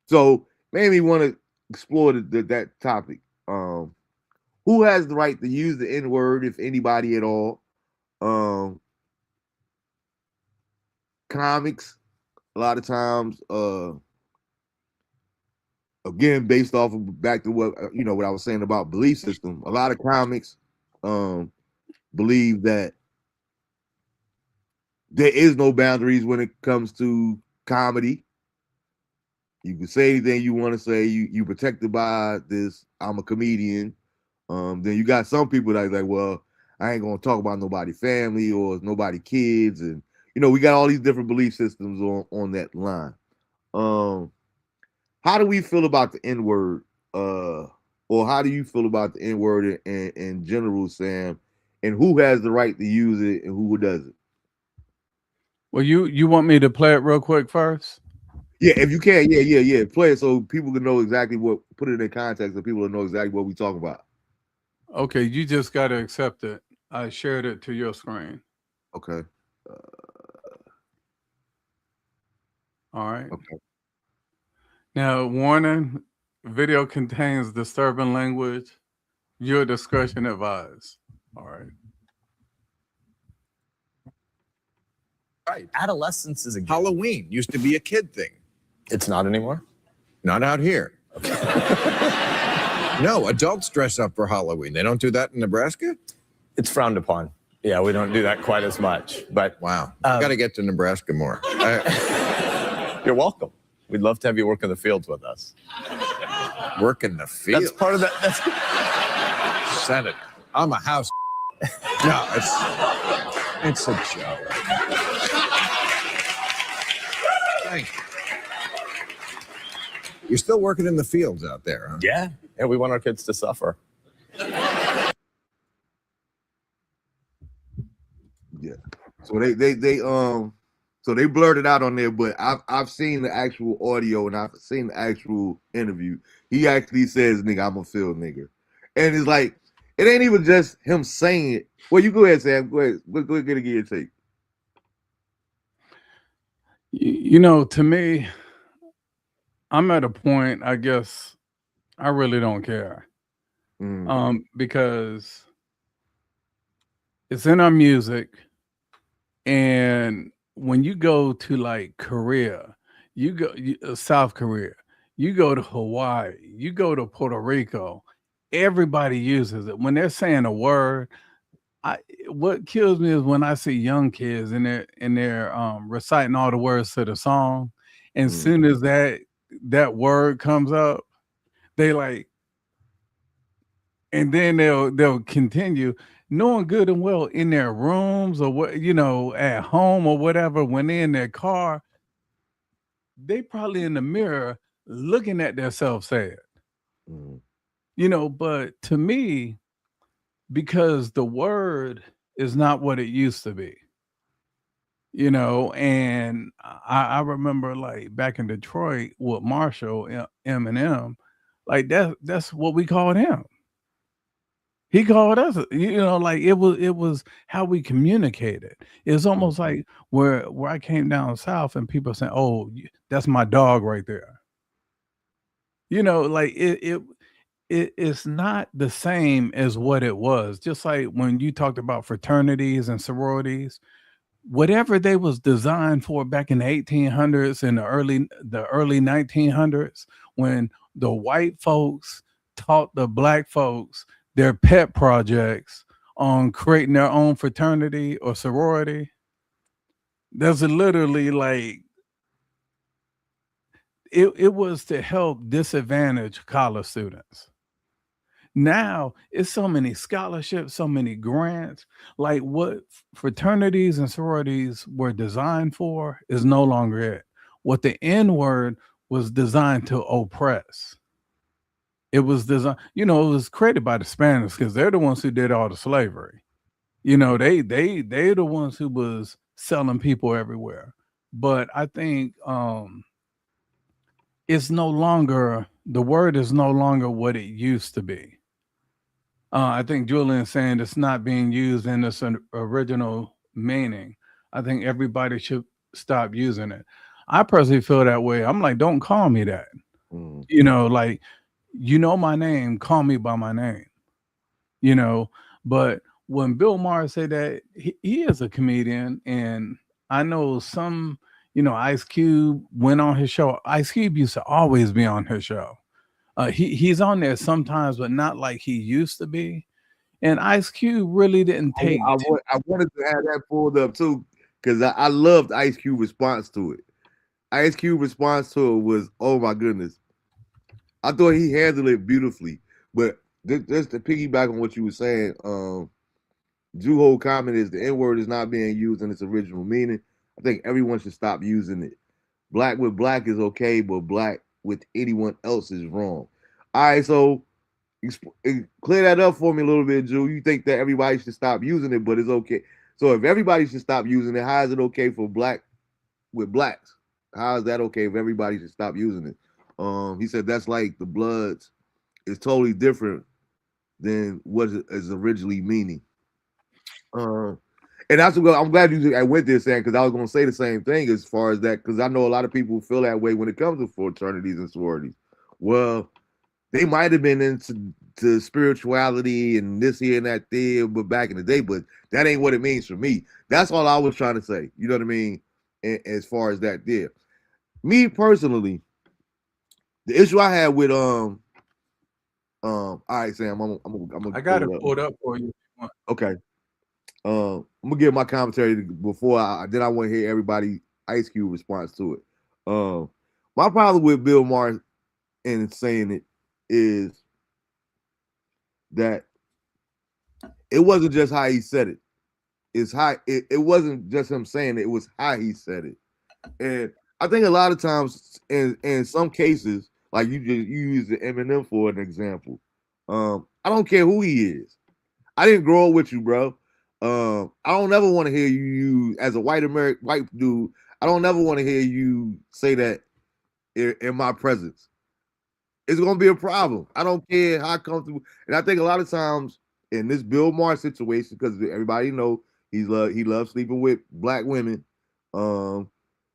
So made me want to explore that topic. Who has the right to use the N word, if anybody at all? Um, Comics, a lot of times, again, based off of back to what what I was saying about belief system. A lot of comics um, believe that there is no boundaries when it comes to comedy. You can say anything you want to say. You protected by this. I'm a comedian. Then you got some people that like, well, I ain't gonna talk about nobody family or nobody kids, and we got all these different belief systems on that line. Um, how do we feel about the N word? Or how do you feel about the N word in general, Sam? And who has the right to use it and who doesn't? Well, you want me to play it real quick first? Yeah, if you can, yeah. Play it so people can know exactly put it in context so people will know exactly what we talk about. Okay, you just got to accept it. I shared it to your screen. Okay. All right. Okay. Now, warning: video contains disturbing language. Your discretion advised. All right. Right. Adolescence is a Halloween used to be a kid thing. It's not anymore? Not out here. No, adults dress up for Halloween. They don't do that in Nebraska? It's frowned upon. Yeah, we don't do that quite as much. But Wow. Got to get to Nebraska more. you're welcome. We'd love to have you work in the fields with us. Work in the field. That's part of that. Said it. I'm a house. No, it's a joke. Thank you. You're still working in the fields out there, huh? Yeah. Yeah, we want our kids to suffer. Yeah. So they blurted out on there, but I've seen the actual audio and I've seen the actual interview. He actually says, "Nigga, I'm a field nigga," and it's like it ain't even just him saying it. Well, you go ahead, Sam. Go ahead. Go ahead and get your take. To me, I'm at a point, I guess I really don't care. Because it's in our music. And when you go to like Korea, South Korea, you go to Hawaii, you go to Puerto Rico, everybody uses it. When they're saying a word, what kills me is when I see young kids and they're reciting all the words to the song, and as soon as that word comes up, they like, and then they'll continue knowing good and well in their rooms or what, at home or whatever, when they're in their car, they probably in the mirror looking at themselves say it. But to me, because the word is not what it used to be. And I remember like back in Detroit with Marshall, Eminem, like that's what we called him. He called us, like it was how we communicated. It's almost like where I came down south and people saying, "Oh, that's my dog right there." Like it's not the same as what it was. Just like when you talked about fraternities and sororities, whatever they was designed for back in the 1800s and the early 1900s, when the white folks taught the black folks their pet projects on creating their own fraternity or sorority, there's literally like it was to help disadvantaged college students. Now it's so many scholarships, so many grants. Like what fraternities and sororities were designed for is no longer it. What the N word was designed to oppress. It was designed, it was created by the Spanish because they're the ones who did all the slavery. They're the ones who was selling people everywhere. But I think it's no longer, the word is no longer what it used to be. I think Julian's saying it's not being used in its original meaning. I think everybody should stop using it. I personally feel that way. I'm like, don't call me that. Like, my name, call me by my name. But when Bill Maher said that, he is a comedian, and I know some, Ice Cube went on his show. Ice Cube used to always be on his show. He's on there sometimes, but not like he used to be. And Ice Cube really didn't take. I wanted to have that pulled up too, because I loved Ice Cube response to it. Ice Cube response to it was, oh my goodness. I thought he handled it beautifully. But just to piggyback on what you were saying, Juho comment is the N word is not being used in its original meaning. I think everyone should stop using it. Black with black is okay, but black with anyone else is wrong. All right, so clear that up for me a little bit, Drew. You think that everybody should stop using it, but it's okay. So if everybody should stop using it, how is it okay for black with blacks? How is that okay if everybody should stop using it? He said that's like the Bloods is totally different than what is originally meaning. And that's what I'm glad I went there saying, because I was going to say the same thing as far as that, because I know a lot of people feel that way when it comes to fraternities and sororities. Well, they might have been into spirituality and this here and that there, but back in the day, but that ain't what it means for me. That's all I was trying to say. You know what I mean? As far as that there. Me personally, the issue I had with all right, Sam, I got it pulled up for you. Okay. I'm gonna give my commentary before then I want to hear everybody Ice Cube response to it. My problem with Bill Maher and saying it is that it wasn't just how he said it. It wasn't just him saying it was how he said it. And I think a lot of times in some cases, like you use the Eminem for an example. I don't care who he is. I didn't grow up with you, bro. I don't ever want to hear you as a white dude. I don't ever want to hear you say that in my presence. It's gonna be a problem. I don't care how comfortable. And I think a lot of times in this Bill Maher situation, because everybody know he loves sleeping with black women.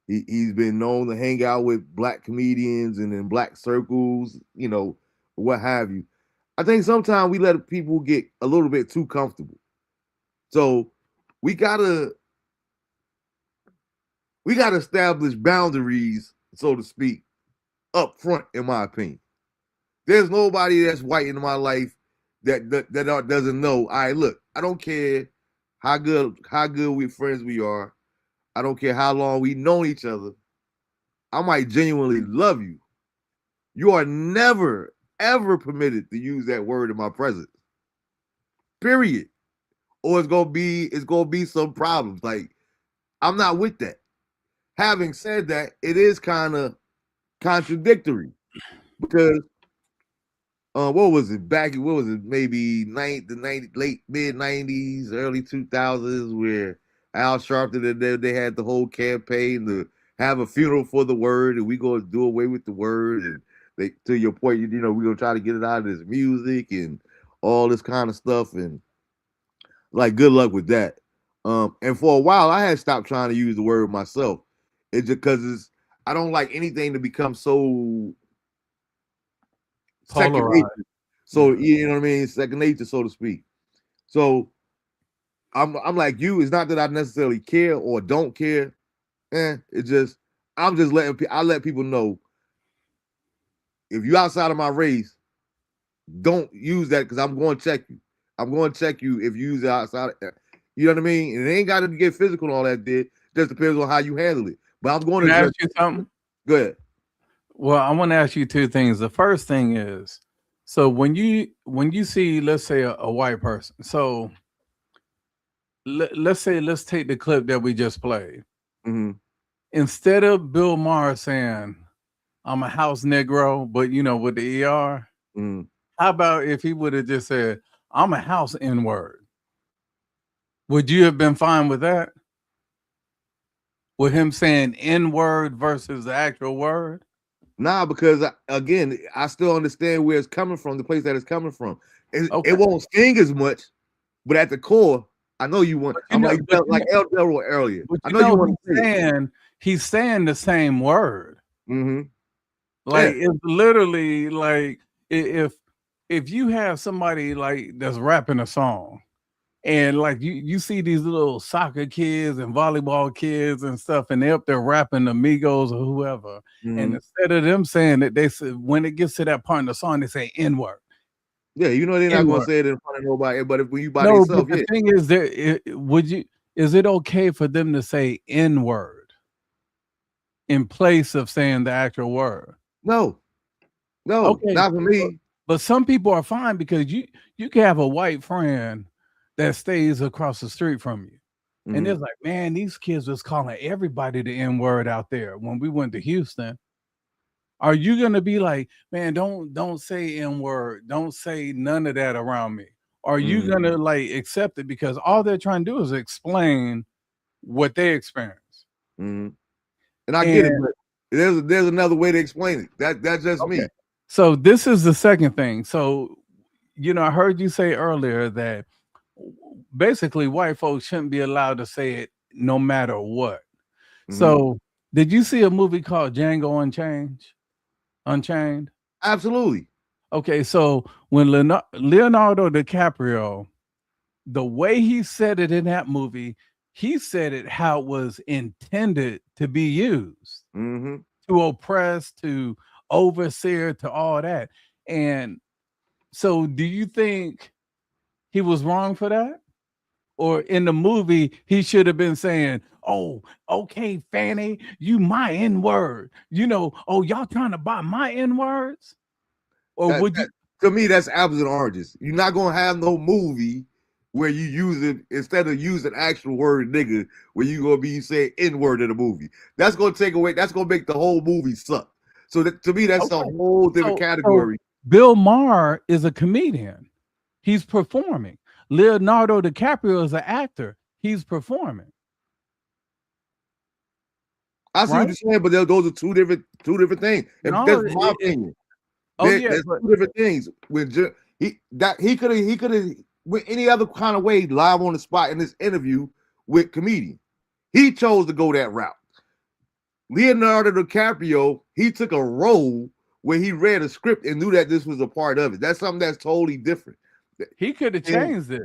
He's been known to hang out with black comedians and in black circles, you know, what have you. I think sometimes we let people get a little bit too comfortable. So we gotta establish boundaries, so to speak, up front, in my opinion. There's nobody that's white in my life that doesn't know. All right, look, I don't care how good we friends we are. I don't care how long we known each other. I might genuinely love you. You are never, ever permitted to use that word in my presence. Period. Or it's gonna be some problems. Like, I'm not with that. Having said that, it is kind of contradictory because what was it? Maybe late mid-90s, early 2000s, where Al Sharpton, they had the whole campaign to have a funeral for the word, and we gonna do away with the word. And they, to your point, you know, we're gonna try to get it out of this music and all this kind of stuff. And like, good luck with that. And for a while, I had stopped trying to use the word myself. It's just because I don't like anything to become so second nature. So you know what I mean, second nature, so to speak. So I'm like you. It's not that I necessarily care or don't care. It's just I'm just I let people know, if you outside of my race, don't use that, because I'm going to check you. I'm going to check you if you use it outside. You know what I mean? And it ain't got to get physical and all that. Just depends on how you handle it. But I'm going to ask you something. Go ahead. Well, I want to ask you two things. The first thing is, so when you see, let's say a white person, so let's take the clip that we just played. Mm-hmm. Instead of Bill Maher saying, "I'm a house Negro," but you know, with the ER, how about if he would have just said, "I'm a house N-word"? Would you have been fine with that? With him saying N-word versus the actual word? Nah, because again, I still understand where it's coming from, the place that it's coming from. It won't sting as much, but at the core, I know you want. I'm like El Delro earlier. I know you want to say he's saying the same word. Mm-hmm. Like, it's literally like if you have somebody like that's rapping a song, and like you see these little soccer kids and volleyball kids and stuff, and they're up there rapping Amigos or whoever, and instead of them saying it, they say, when it gets to that part in the song, they say N-word. Yeah, you know they're not going to say it in front of nobody, but when you by yourself, the thing is, is it okay for them to say N-word in place of saying the actual word? No, okay. Not for me. But some people are fine, because you can have a white friend that stays across the street from you. And it's like, man, these kids was calling everybody the N-word out there when we went to Houston. Are you gonna be like, man, don't say N-word, don't say none of that around me? Are you gonna like accept it, because all they're trying to do is explain what they experience? And I get it, but there's another way to explain it. That's just me. So this is the second thing. So, you know, I heard you say earlier that basically white folks shouldn't be allowed to say it no matter what. Mhm. So, did you see a movie called Django Unchained? Absolutely. Okay, so when Leonardo DiCaprio, the way he said it in that movie, he said it how it was intended to be used Hmm. to oppress, to overseer, to all that. And so, do you think he was wrong for that? Or in the movie, he should have been saying, "Oh, okay, Fanny, you my N word. You know, oh, y'all trying to buy my N words?" Or would you? To me, that's apples and oranges. You're not gonna have no movie where you use it instead of using actual word nigga, where you gonna be saying N word in the movie. That's gonna take away. That's gonna make the whole movie suck. So to me, that's a Okay, whole different so category. Bill Maher is a comedian. He's performing. Leonardo DiCaprio is an actor. He's performing. I see what Right? you're saying, but those are two different things, and No, that's my opinion. oh yeah, There's but two different things. When he could have went any other kind of way live on the spot in this interview with comedian. He chose to go that route. Leonardo DiCaprio, he took a role where he read a script and knew that this was a part of it. That's something that's totally different. he could have And, changed it.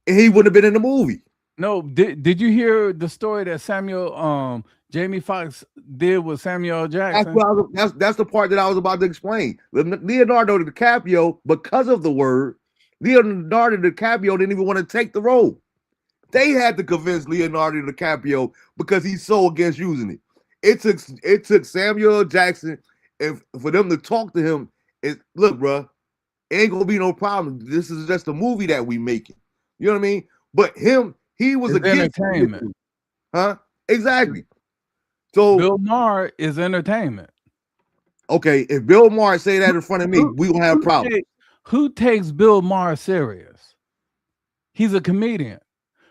and he wouldn't have been in the movie. No, did you hear the story that Jamie Foxx did with Samuel L. Jackson? That's the part that I was about to explain. Leonardo DiCaprio, because of the word, Leonardo DiCaprio didn't even want to take the role. They had to convince Leonardo DiCaprio because he's so against using it. It took Samuel L. Jackson and for them to talk to him. Look, bro, ain't gonna be no problem. This is just a movie that we making. You know what I mean? But he was It's against entertainment. it. Huh? Exactly. So Bill Maher is entertainment. okay, if Bill Maher say that in front of me, we gonna have a problem. Who takes Bill Maher serious? He's a comedian.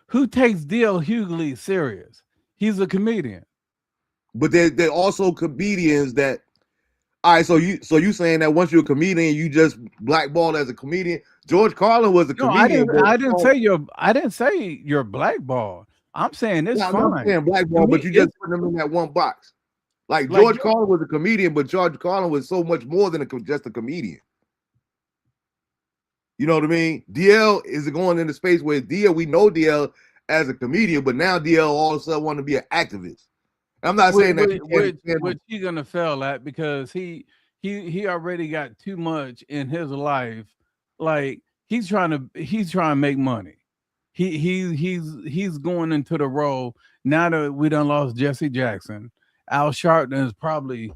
Who takes D.L. Hughley serious? He's a comedian. But they're also comedians that. All right, so you saying that once you're a comedian, you just blackballed as a comedian? George Carlin was a comedian. I didn't say you're blackballed. I'm saying it's fine. I'm saying blackball, but you just put them in that one box. Like George Carlin was a comedian, but George Carlin was so much more than just a comedian. You know what I mean? DL is going into space where DL, we know DL as a comedian, but now DL all of a sudden want to be an activist. I'm not saying that which he's gonna fail at because he already got too much in his life. Like he's trying to make money. He's going into the role now that we done lost Jesse Jackson. Al Sharpton is probably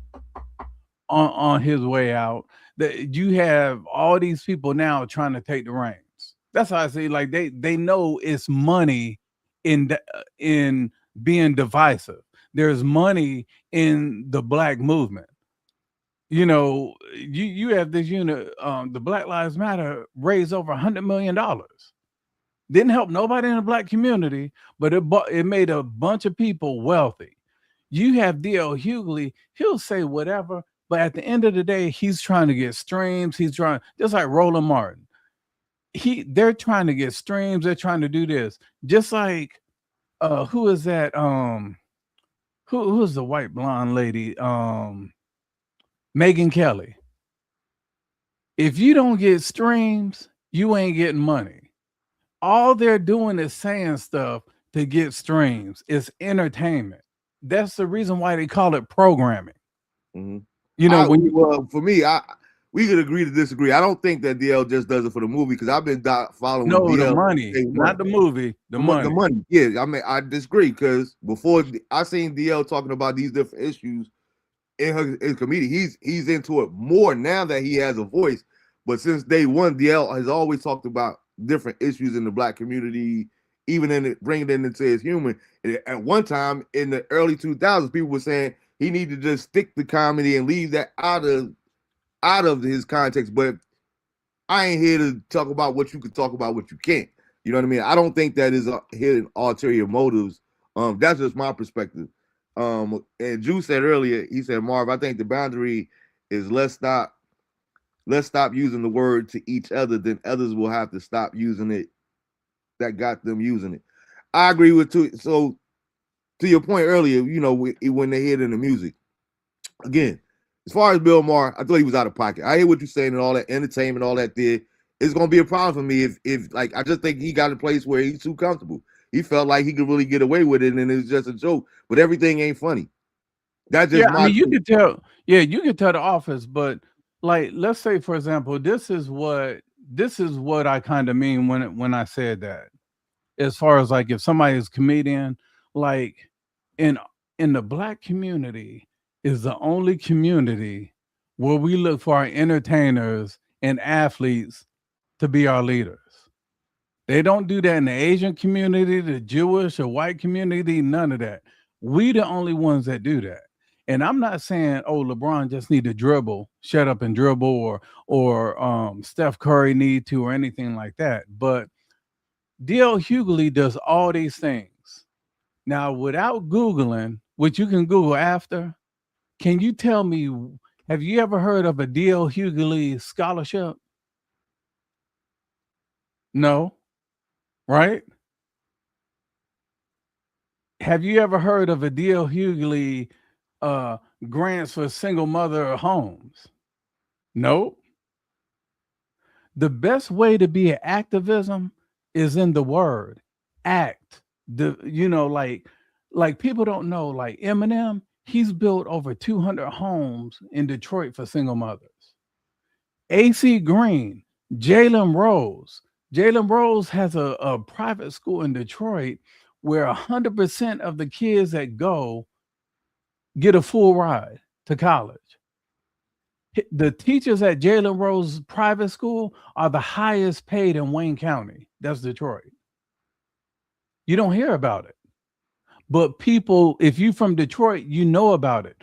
on his way out. That you have all these people now trying to take the reins. That's how I see. Like they know it's money in being divisive. There's money in the black movement. You know, you have this unit, the Black Lives Matter raised over $100 million. Didn't help nobody in the black community, but it made a bunch of people wealthy. You have D.L. Hughley, he'll say whatever, but at the end of the day, he's trying to get streams. He's trying, just like Roland Martin. They're trying to get streams, they're trying to do this. Just like who is that? Who's the white blonde lady? Megyn Kelly. If you don't get streams, you ain't getting money. All they're doing is saying stuff to get streams. It's entertainment. That's the reason why they call it programming. Mm-hmm. You know, for me, we could agree to disagree. I don't think that DL just does it for the movie because I've been following DL. The money, not the movie. The money. The money. Yeah, I mean, I disagree because before I seen DL talking about these different issues in his comedy, he's into it more now that he has a voice. But since day one, DL has always talked about different issues in the black community, even in it, bringing it into his humor. And at one time in the early 2000s, people were saying he needed to just stick to comedy and leave that out of his context. But I ain't here to talk about what you can talk about, what you can't. You know what I mean? I don't think that is hidden ulterior motives. That's just my perspective. And Drew said earlier, he said, Marv, I think the boundary is let's stop let's stop using the word to each other, then others will have to stop using it that got them using it. I agree with you. So to your point earlier, when they hit in the music, again, as far as Bill Maher, I thought he was out of pocket. I hear what you're saying and all that entertainment, all that there. It's gonna be a problem for me if like I just think he got a place where he's too comfortable. He felt like he could really get away with it, and it's just a joke. But everything ain't funny. That's just Yeah, I my mean, you truth. could tell. Yeah, you could tell The Office, but like, let's say, for example, this is what I kind of mean when I said that. As far as like, if somebody is a comedian, like in in the black community is the only community where we look for our entertainers and athletes to be our leaders. They don't do that in the Asian community, the Jewish or white community, none of that. We the only ones that do that. And I'm not saying, oh, LeBron just need to dribble, shut up and dribble, or Steph Curry need to, or anything like that. But DL Hughley does all these things. Now, without Googling, which you can Google after, can you tell me, have you ever heard of a DL Hughley scholarship? No, right? Have you ever heard of a D.L. Hughley grants for single mother homes? Nope. The best way to be an activism is in the word act. Like people don't know, like Eminem, he's built over 200 homes in Detroit for single mothers. AC Green, Jalen Rose. Jalen Rose has a private school in Detroit where 100% of the kids that go get a full ride to college. The teachers at Jalen Rose private school are the highest paid in Wayne County. That's Detroit. You don't hear about it. But people, if you from Detroit, you know about it.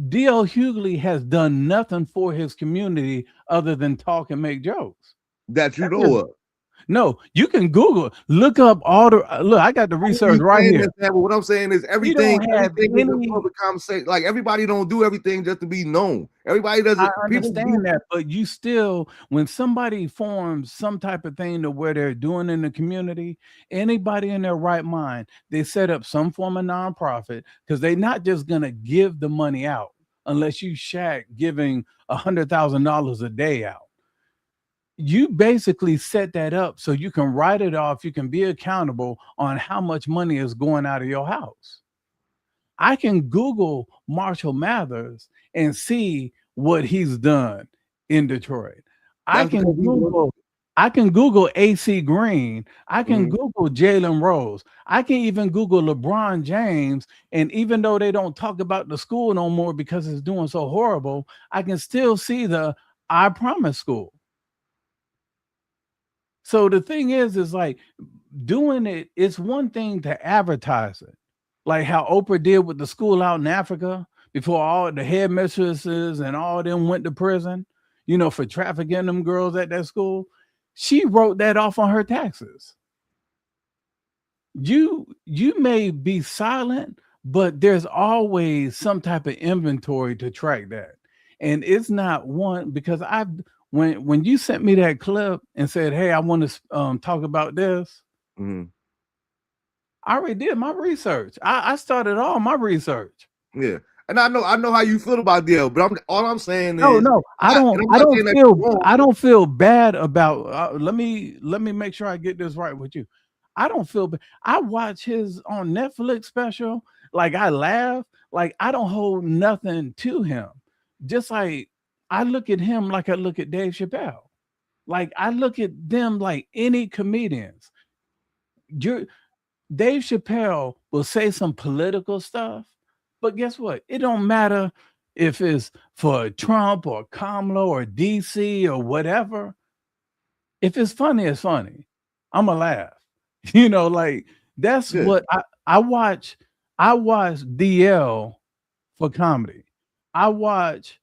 D.L. Hughley has done nothing for his community other than talk and make jokes. That you know of. No, you can Google, look up all the look. I got the research right here. But what I'm saying is You everything don't have is a any. public conversation. Like everybody don't do everything just to be known. Everybody doesn't. I understand that, but you still, when somebody forms some type of thing to where they're doing in the community, anybody in their right mind, they set up some form of nonprofit because they're not just gonna give the money out unless you Shaq giving $100,000 a day out. You basically set that up so you can write it off. You can be accountable on how much money is going out of your house. I can Google Marshall Mathers and see what he's done in Detroit. I can Google AC Green. I can Google Jalen Rose. I can even Google LeBron James. And even though they don't talk about the school no more because it's doing so horrible, I can still see the I Promise school. So the thing is like doing it, it's one thing to advertise it, like how Oprah did with the school out in Africa before all the headmistresses and all of them went to prison, for trafficking them girls at that school. She wrote that off on her taxes. You may be silent, but there's always some type of inventory to track that. And it's not one because when you sent me that clip and said, "Hey, I want to talk about this," I already did my research. I started all my research. Yeah, and I know how you feel about DL, but all I'm saying is no, I don't feel bad about. Let me make sure I get this right with you. I don't feel bad. I watch his on Netflix special. Like I laugh. Like I don't hold nothing to him. Just like I look at him like I look at Dave Chappelle. Like I look at them like any comedians. Dave Chappelle will say some political stuff, but guess what? It don't matter if it's for Trump or Kamala or DC or whatever. If it's funny, it's funny. I'm going to laugh. Like that's what I watch. I watch DL for comedy. I watch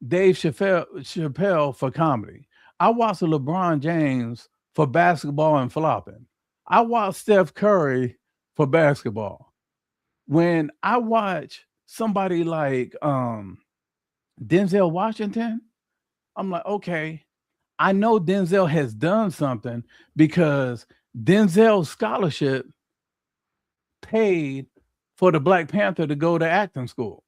Dave Chappelle for comedy. I watch LeBron James for basketball and flopping. I watch Steph Curry for basketball. When I watch somebody like Denzel Washington, I'm like, okay, I know Denzel has done something because Denzel's scholarship paid for the Black Panther to go to acting school.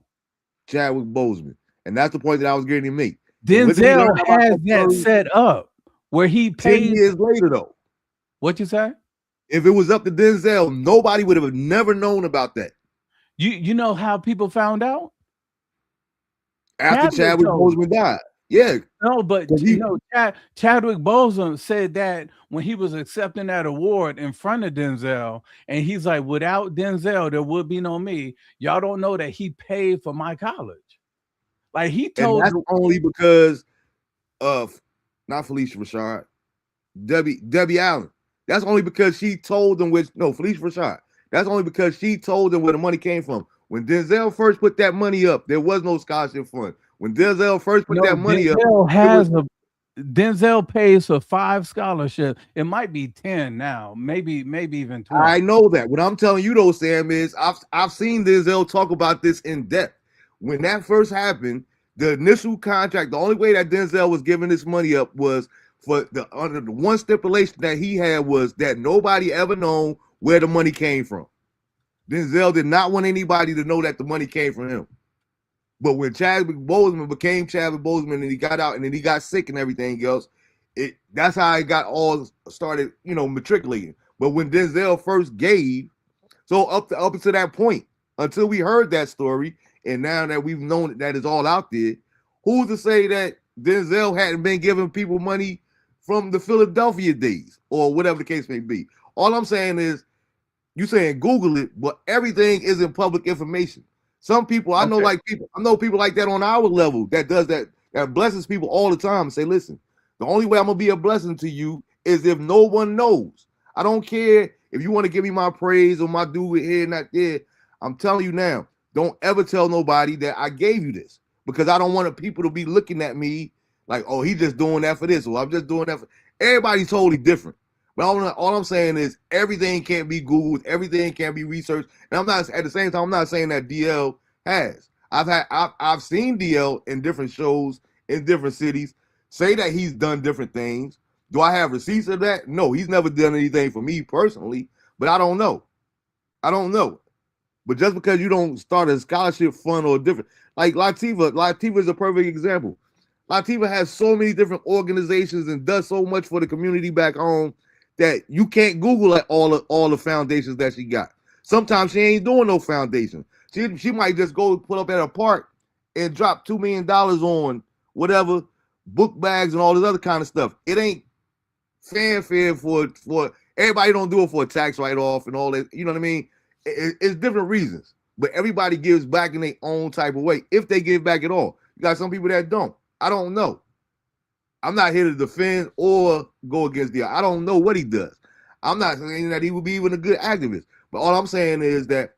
Chadwick Boseman. And that's the point that I was getting to make. Denzel has that set up where he 10 paid. years later, though. What you say? If it was up to Denzel, nobody would have never known about that. You know how people found out? After Chadwick Boseman died. Yeah. No, but Chadwick Boseman said that when he was accepting that award in front of Denzel, and he's like, without Denzel, there would be no me. Y'all don't know that he paid for my college. Like he told. And that's only because of not Felicia Rashad, Debbie Allen. That's only because she told them Felicia Rashad. That's only because she told them where the money came from. When Denzel first put that money up, there was no scholarship fund. When Denzel first put that money Denzel Denzel pays for 5 scholarships. It might be 10 now, maybe even 20. I know that. What I'm telling you though, Sam, is I've seen Denzel talk about this in depth. When that first happened, the initial contract, the only way that Denzel was giving this money up was for under the one stipulation that he had was that nobody ever known where the money came from. Denzel did not want anybody to know that the money came from him. But when Chadwick Boseman became Chadwick Boseman and he got out and then he got sick and everything else, that's how it got all started, matriculating. But when Denzel first gave, so up until that point, until we heard that story, and now that we've known that it's all out there, who's to say that Denzel hadn't been giving people money from the Philadelphia days or whatever the case may be? All I'm saying is, you saying Google it, but everything isn't public information. Some people, I know people like that on our level that does that blesses people all the time and say, listen, the only way I'm gonna be a blessing to you is if no one knows. I don't care if you want to give me my praise or my do it here and not there. I'm telling you now, don't ever tell nobody that I gave you this, because I don't want people to be looking at me like, oh, he's just doing that for this, or I'm just doing that for. Everybody's totally different. But all I'm saying is everything can't be Googled, everything can't be researched. And I'm not, at the same time, I'm not saying that DL has. I've seen DL in different shows in different cities say that he's done different things. Do I have receipts of that? No, he's never done anything for me personally, but I don't know. But just because you don't start a scholarship fund or different, like Latifah is a perfect example. Latifah has so many different organizations and does so much for the community back home that you can't Google like all the foundations that she got. Sometimes she ain't doing no foundation. She might just go put up at a park and drop $2 million on whatever book bags and all this other kind of stuff. It ain't fanfare for everybody. Don't do it for a tax write-off and all that. You know what I mean? It's different reasons, but everybody gives back in their own type of way, if they give back at all. You got some people that don't. I don't know. I'm not here to defend or go against I don't know what he does. I'm not saying that he would be even a good activist, but all I'm saying is that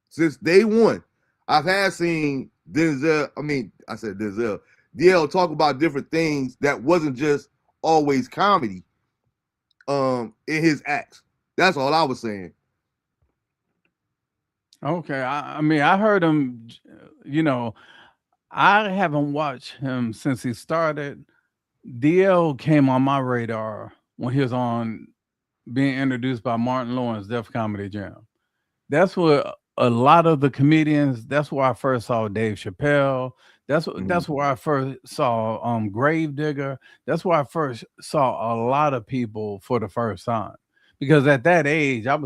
since day one, I've seen DL talk about different things that wasn't just always comedy in his acts. That's all I was saying. Okay. I mean, I heard him, I haven't watched him since he started. DL came on my radar when he was on being introduced by Martin Lawrence, Def Comedy Jam. That's what a lot of the comedians, that's where I first saw Dave Chappelle. That's where I first saw Gravedigger. That's where I first saw a lot of people for the first time. Because at that age, I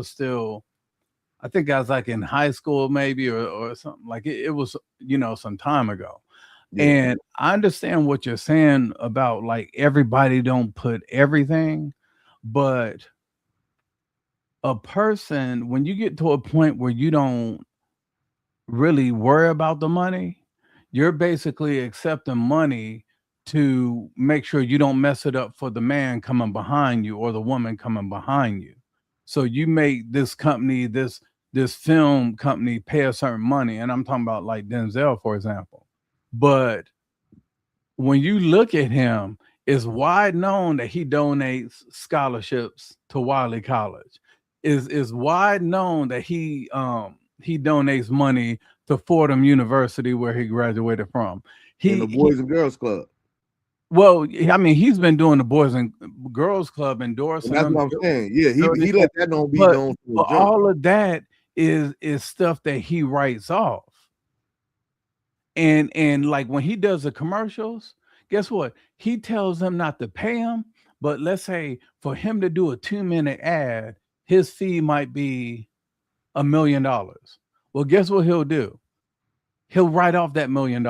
think I was like in high school maybe or something. Like it was, some time ago. Yeah. And I understand what you're saying about like everybody don't put everything, but a person, when you get to a point where you don't really worry about the money, you're basically accepting money to make sure you don't mess it up for the man coming behind you or the woman coming behind you. So you make this company, this film company pay a certain money. And I'm talking about like Denzel, for example. But when you look at him, it's wide known that he donates scholarships to Wiley College. Is wide known that he donates money to Fordham University, where he graduated from. And the Boys and Girls Club. Well, I mean, he's been doing the Boys and Girls Club, And endorsing that's them. what I'm saying. Yeah, Doing he it, let that known be but known from the but jump. all of that is stuff that he writes off. And like when he does the commercials, guess what? He tells them not to pay him, but let's say for him to do a 2-minute ad, his fee might be $1 million. Well, guess what he'll do? He'll write off that $1 million.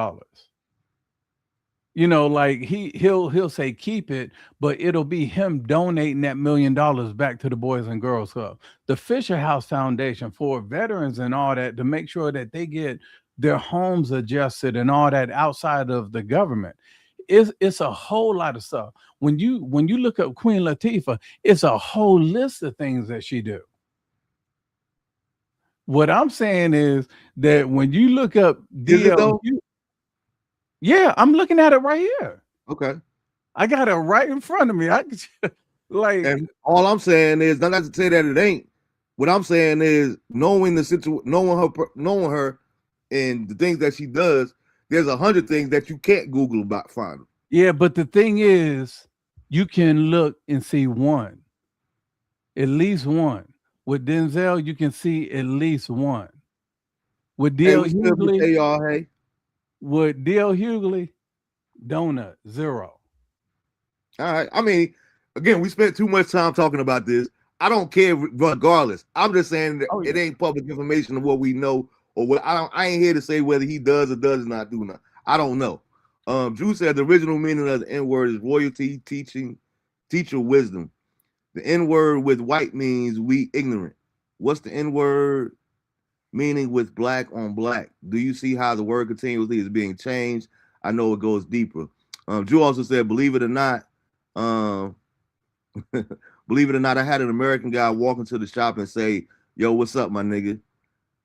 Like he'll say keep it, but it'll be him donating that $1 million back to the Boys and Girls Club, the Fisher House Foundation for veterans and all that, to make sure that they get their homes adjusted and all that outside of the government. It's a whole lot of stuff. When you look up Queen Latifah, it's a whole list of things that she do. What I'm saying is that when you look up Is it though? DLU, yeah, I'm looking at it right here. Okay. I got it right in front of me. Like, And all I'm saying is not to say that it ain't. What I'm saying is knowing the situation, knowing her, and the things that she does. There's 100 things that you can't Google about finding. yeah, but the thing is, you can look and see one, at least one. With Denzel, you can see at least one. With Hey, D.L. we still be Hughley, say y'all, hey. with D.L. Hughley, donut, 0. All right. I mean, again, we spent too much time talking about this. I don't care regardless. I'm just saying that Oh, yeah. it ain't public information of what we know or what I ain't here to say whether he does or does not do not. I don't know. Drew said the original meaning of the N-word is royalty, teacher wisdom. The N-word with white means we ignorant. What's the N-word meaning with black on black? Do you see how the word continuously is being changed? I know it goes deeper. Drew also said, believe it or not, believe it or not, I had an American guy walk into the shop and say, yo, what's up, my nigga?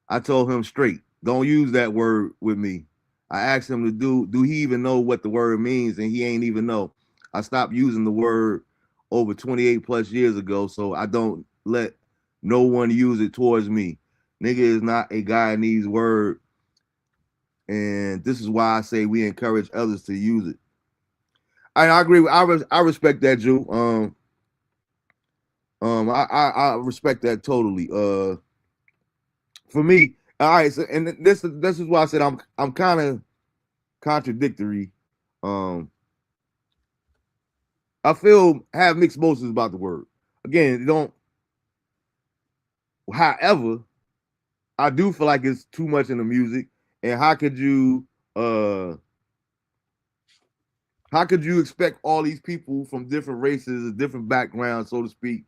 I told him straight, don't use that word with me. I asked him to do he even know what the word means? And he ain't even know. I stopped using the word over 28 plus years ago, so I don't let no one use it towards me. Nigga is not a Guyanese word, and this is why I say we encourage others to use it. I agree. I respect that, Jew. I respect that totally. For me, all right. So, and this is why I said I'm kind of contradictory. Um, I have mixed emotions about the word. Again, don't. However, I do feel like it's too much in the music, and how could you expect all these people from different races, different backgrounds, so to speak,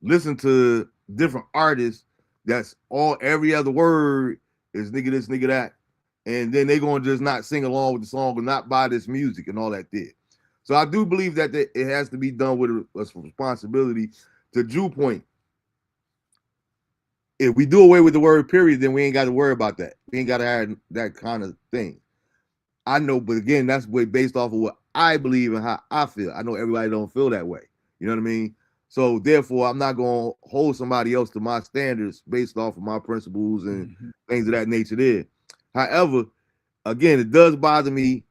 listen to different artists that's all every other word is nigga this, nigga that, and then they gonna just not sing along with the song or not buy this music and all that did. So I do believe that it has to be done with a responsibility. To Drew point, if we do away with the word period, then we ain't got to worry about that. We ain't got to have that kind of thing. I know, but again, that's based off of what I believe and how I feel. I know everybody don't feel that way. You know what I mean? So therefore, I'm not gonna hold somebody else to my standards based off of my principles and things of that nature there. However, again, it does bother me.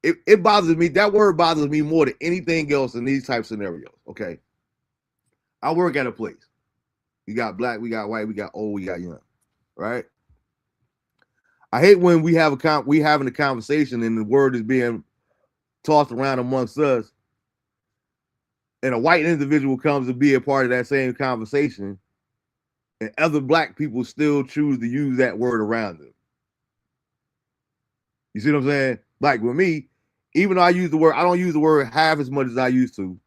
It bothers me. That word bothers me more than anything else in these type scenarios. Okay. I work at a place. We got black, we got white, we got old, we got young. Right? I hate when we having a conversation and the word is being tossed around amongst us, and a white individual comes to be a part of that same conversation, and other black people still choose to use that word around them. You see what I'm saying? Like with me, even though I don't use the word half as much as I used to.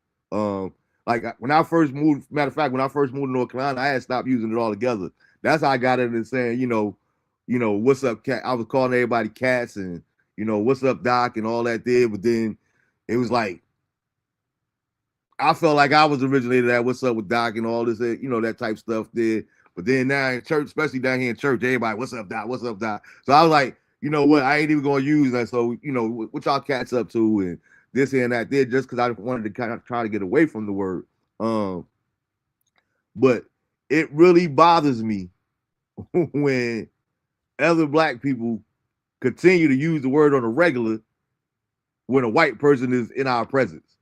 Like when I first moved, matter of fact, when I first moved to North Carolina, I had stopped using it altogether. That's how I got into saying, what's up, cat? I was calling everybody cats and, what's up, doc, and all that there. But then it was like, I felt like I was originated that what's up with doc and all this, that type stuff there. But then now in church, especially down here in church, everybody, what's up, doc? What's up, doc? So I was like, you know what? I ain't even going to use that. So, what y'all cats up to and this and that there, just because I wanted to kind of try to get away from the word. But it really bothers me when other black people continue to use the word on a regular when a white person is in our presence.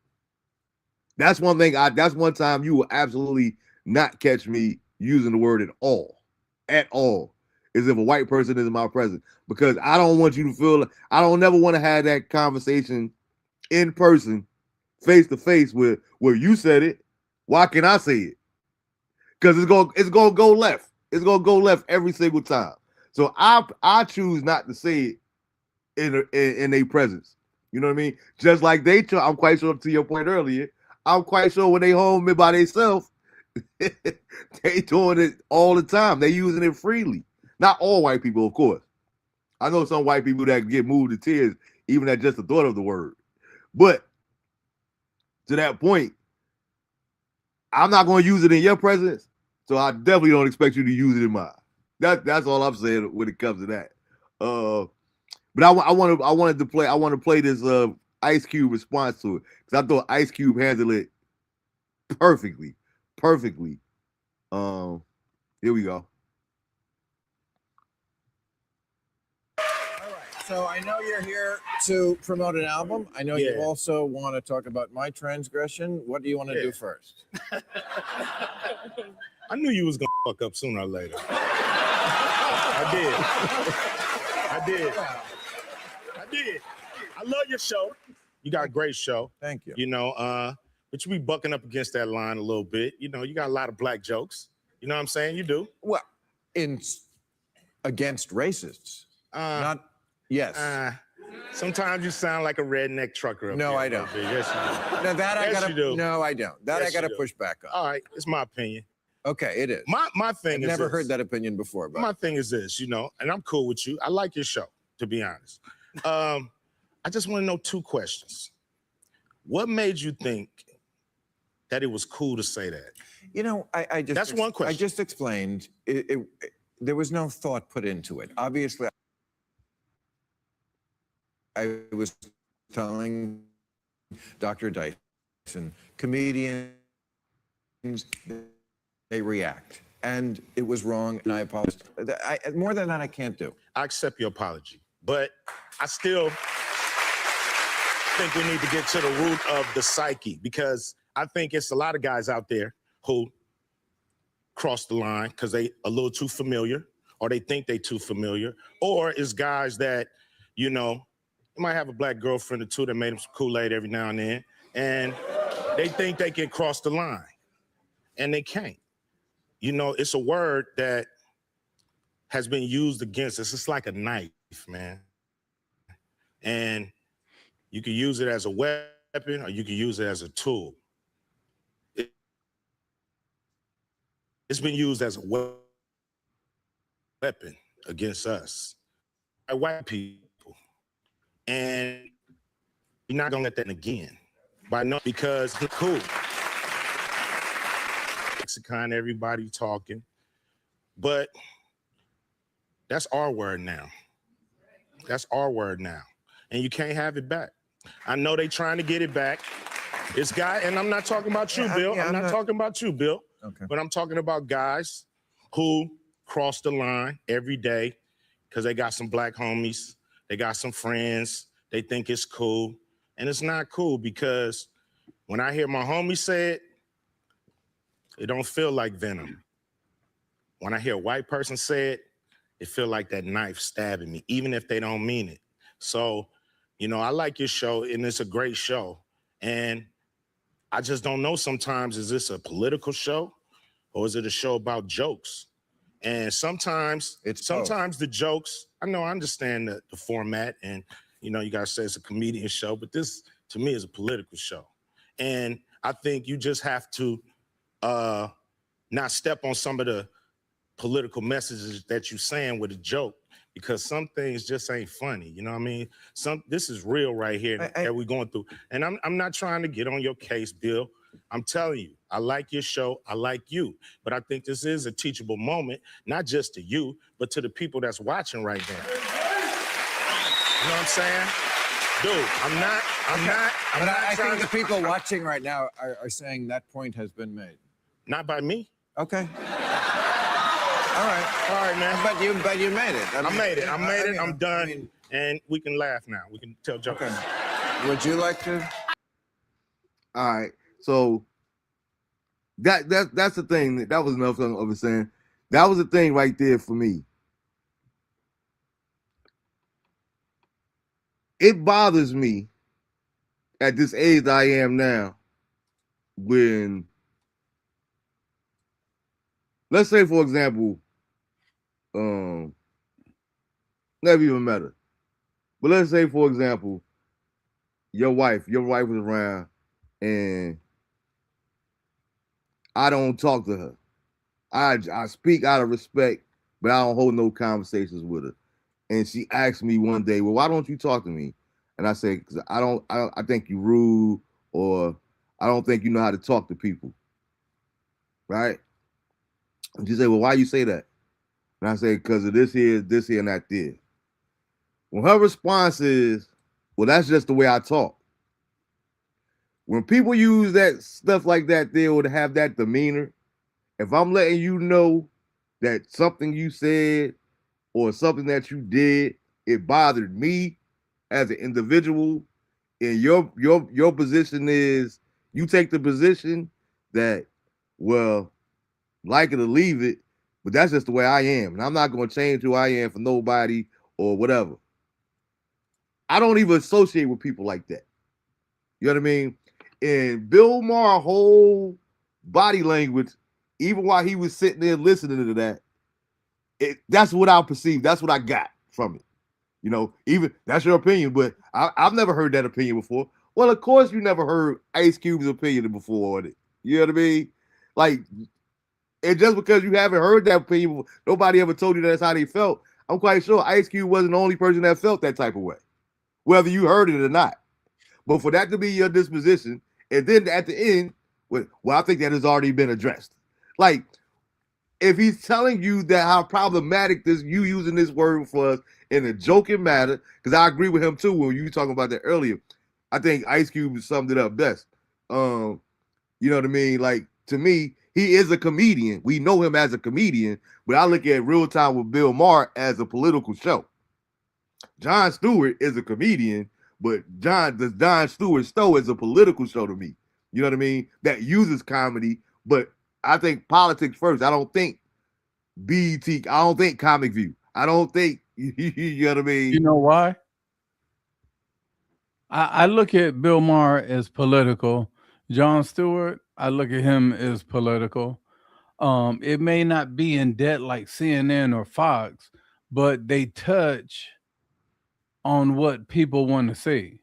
That's one thing. That's one time you will absolutely not catch me using the word at all, is if a white person is in my presence, because I don't want you to feel. I don't never want to have that conversation in person, face to face, where you said it. Why can't I say it? Because it's gonna go left. It's gonna go left every single time. So I choose not to say it in their presence. You know what I mean? Just like I'm quite sure, to your point earlier, I'm quite sure when they home by themselves, they doing it all the time. They using it freely. Not all white people, of course. I know some white people that get moved to tears even at just the thought of the word. But to that point, I'm not going to use it in your presence, so I definitely don't expect you to use it in mine. That's all I'm saying when it comes to that. But I want to play this Ice Cube response to it, because I thought Ice Cube handled it perfectly. Here we go. So I know you're here to promote an album. I know you also want to talk about my transgression. What do you want to do first? I knew you was gonna fuck up sooner or later. I did. I love your show. You got a great show. Thank you. You know, but you be bucking up against that line a little bit. You know, you got a lot of black jokes. You know what I'm saying? You do. Well, against racists. Not. Yes. Sometimes you sound like a redneck trucker. No, I don't. Yes, you do. Now that I Yes, gotta. you do. No, I don't. That Yes, I gotta you do. push back on. All right, it's my opinion. Okay, it is. My thing I've is never this. heard that opinion before, but My thing is this, you know, and I'm cool with you. I like your show, to be honest. I just want to know two questions. What made you think that it was cool to say that? you know, I just That's one question. I just explained. There was no thought put into it. Obviously, I was telling Dr. Dyson, comedians, they react. And it was wrong, and I apologize. More than that, I can't do. I accept your apology, but I still think we need to get to the root of the psyche, because I think it's a lot of guys out there who cross the line because they a little too familiar, or they think they too familiar, or it's guys that, you know, might have a black girlfriend or two that made them some Kool-Aid every now and then, and they think they can cross the line, and they can't. You know, it's a word that has been used against us. It's like a knife, man. And you can use it as a weapon, or you can use it as a tool. It's been used as a weapon against us, by white people. And you're not gonna let that again. Because it's cool. Lexicon, everybody talking, but that's our word now. That's our word now, and you can't have it back. I know they trying to get it back. It's guy, and I'm not talking about you, Bill. I'm not talking about you, Bill. Okay. But I'm talking about guys who cross the line every day because they got some black homies, they got some friends, they think it's cool, and it's not cool, because when I hear my homies say it don't feel like venom. When I hear a white person say it, it feel like that knife stabbing me, even if they don't mean it. So, you know, I like your show, and it's a great show. And I just don't know sometimes, is this a political show or is it a show about jokes? And sometimes the jokes, I understand the format, and, you know, you guys say it's a comedian show, but this, to me, is a political show. And I think you just have to not step on some of the political messages that you're saying with a joke, because some things just ain't funny. You know what I mean? This is real right here that we're going through. And I'm not trying to get on your case, Bill. I'm telling you, I like your show, I like you. But I think this is a teachable moment, not just to you, but to the people that's watching right now. You know what I'm saying? Dude, I think the people watching right now are saying that point has been made. Not by me. Okay. All right, man. But you made it. I made it. I'm done, and we can laugh now. We can tell jokes. Okay. Would you like to? All right. So that's the thing. That was enough of it saying. That was the thing right there for me. It bothers me at this age I am now when, let's say for example, never even met her, but let's say for example, your wife was around and I don't talk to her. I speak out of respect, but I don't hold no conversations with her. And she asked me one day, "Well, why don't you talk to me?" And I said, "Because I think you rude, or I don't think you know how to talk to people." Right? And she said, "Well, why you say that?" And I said, "Because of this here, and that there." When her response is, "Well, that's just the way I talk." When people use that stuff like that, they would have that demeanor. If I'm letting you know that something you said or something that you did, it bothered me as an individual, and your position is, you take the position that, well, like it or leave it, but that's just the way I am, and I'm not going to change who I am for nobody or whatever. I don't even associate with people like that. You know what I mean? And Bill Maher's whole body language, even while he was sitting there listening to that, that's what I perceived. That's what I got from it. You know, even that's your opinion, but I've never heard that opinion before. Well, of course you never heard Ice Cube's opinion before on it. You know what I mean? Like, and just because you haven't heard that opinion, nobody ever told you that's how they felt. I'm quite sure Ice Cube wasn't the only person that felt that type of way, whether you heard it or not. But for that to be your disposition, and then at the end, well, I think that has already been addressed. Like, if he's telling you that how problematic this, you using this word for us in a joking matter, because I agree with him too when you were talking about that earlier. I think Ice Cube summed it up best. You know what I mean? Like, to me, he is a comedian. We know him as a comedian, but I look at Real Time with Bill Maher as a political show. Jon Stewart is a comedian, but Jon Stewart show is a political show to me. You know what I mean? That uses comedy, but I think politics first. I don't think BET. I don't think Comic View. I don't think you know what I mean. You know why? I look at Bill Maher as political. Jon Stewart, I look at him as political. It may not be in debt like CNN or Fox, but they touch on what people want to see.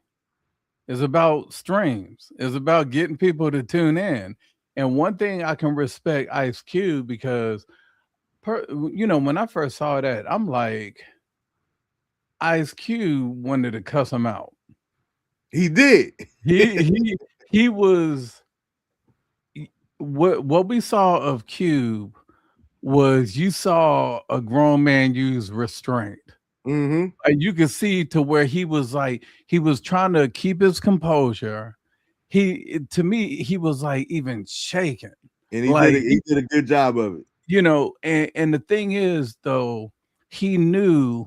It's about streams. It's about getting people to tune in. And one thing I can respect Ice Cube because, when I first saw that, I'm like, Ice Cube wanted to cuss him out. He did. He was what we saw of Cube was you saw a grown man use restraint. Mm-hmm. And you could see to where he was like he was trying to keep his composure. To me, he was like even shaking. And he Like did a good job of it. And the thing is though, he knew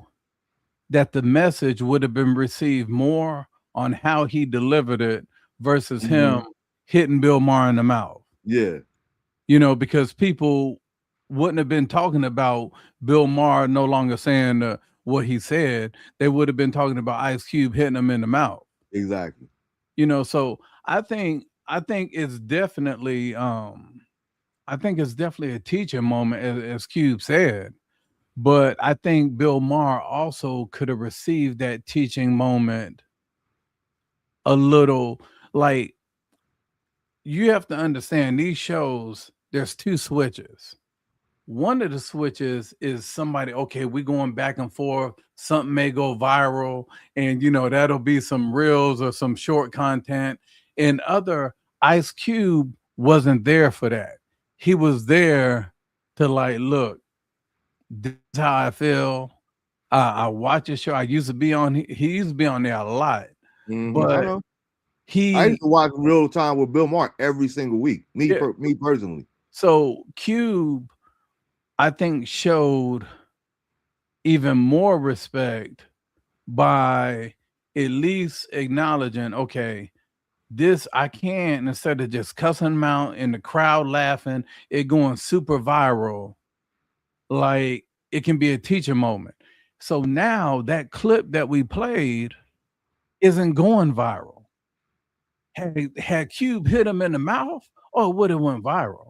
that the message would have been received more on how he delivered it versus him hitting Bill Maher in the mouth. Yeah. Because people wouldn't have been talking about Bill Maher no longer saying what he said. They would have been talking about Ice Cube hitting him in the mouth. Exactly. So I think it's definitely a teaching moment, as Cube said. But I think Bill Maher also could have received that teaching moment a little. Like, you have to understand these shows, there's two switches. One of the switches is somebody, okay, we're going back and forth. Something may go viral, and that'll be some reels or some short content. And other, Ice Cube wasn't there for that. He was there to like, look, this is how I feel. I watch his show. He used to be on there a lot. But I used to watch Real Time with Bill Maher every single week. Me personally. So Cube, I think, showed even more respect by at least acknowledging, okay, this I can, instead of just cussing them out in the crowd laughing, it going super viral, like it can be a teaching moment. So now that clip that we played isn't going viral. Had Cube hit him in the mouth, oh, it would have went viral.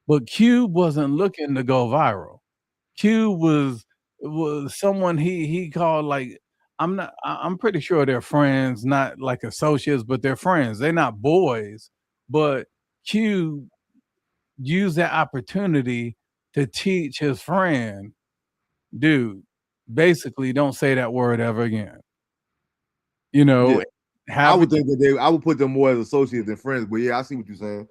But Cube wasn't looking to go viral. Cube was someone he called, like, I'm pretty sure they're friends, not like associates, but they're friends. They're not boys. But Cube used that opportunity to teach his friend, dude, basically don't say that word ever again. You know, Yeah. I would think that I would put them more as associates than friends, but yeah, I see what you're saying.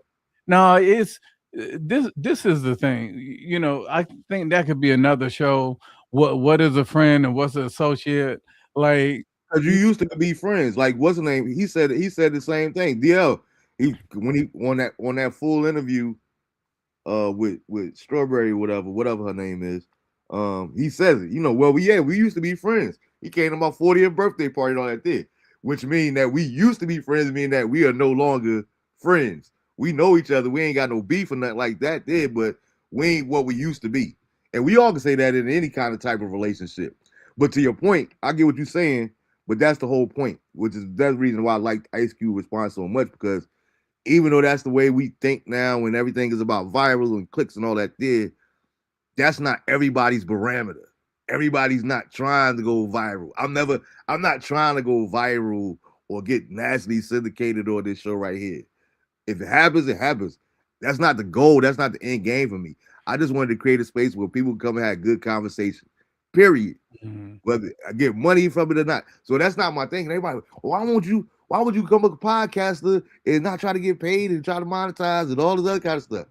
No, it's this is the thing. You know, I think that could be another show. What is a friend and what's an associate? Like, Because you used to be friends. Like, what's the name? He said the same thing. DL, when he on that full interview with Strawberry, whatever her name is, he says it. You know, well, we used to be friends. He came to my 40th birthday party and all that thing, which means that we used to be friends, meaning that we are no longer friends. We know each other. We ain't got no beef or nothing like that there, but we ain't what we used to be. And we all can say that in any kind of type of relationship. But to your point, I get what you're saying, but that's the whole point, which is that's the reason why I like Ice Cube response so much, because even though that's the way we think now and everything is about viral and clicks and all that there, that's not everybody's barometer. Everybody's not trying to go viral. I'm not trying to go viral or get nationally syndicated on this show right here. If it happens, it happens. That's not the goal. That's not the end game for me. I just wanted to create a space where people come and have good conversation. Period. mm-hmm. Whether I get money from it or not. So that's not my thing. And everybody, why would you come up a podcaster and not try to get paid and try to monetize and all this other kind of stuff?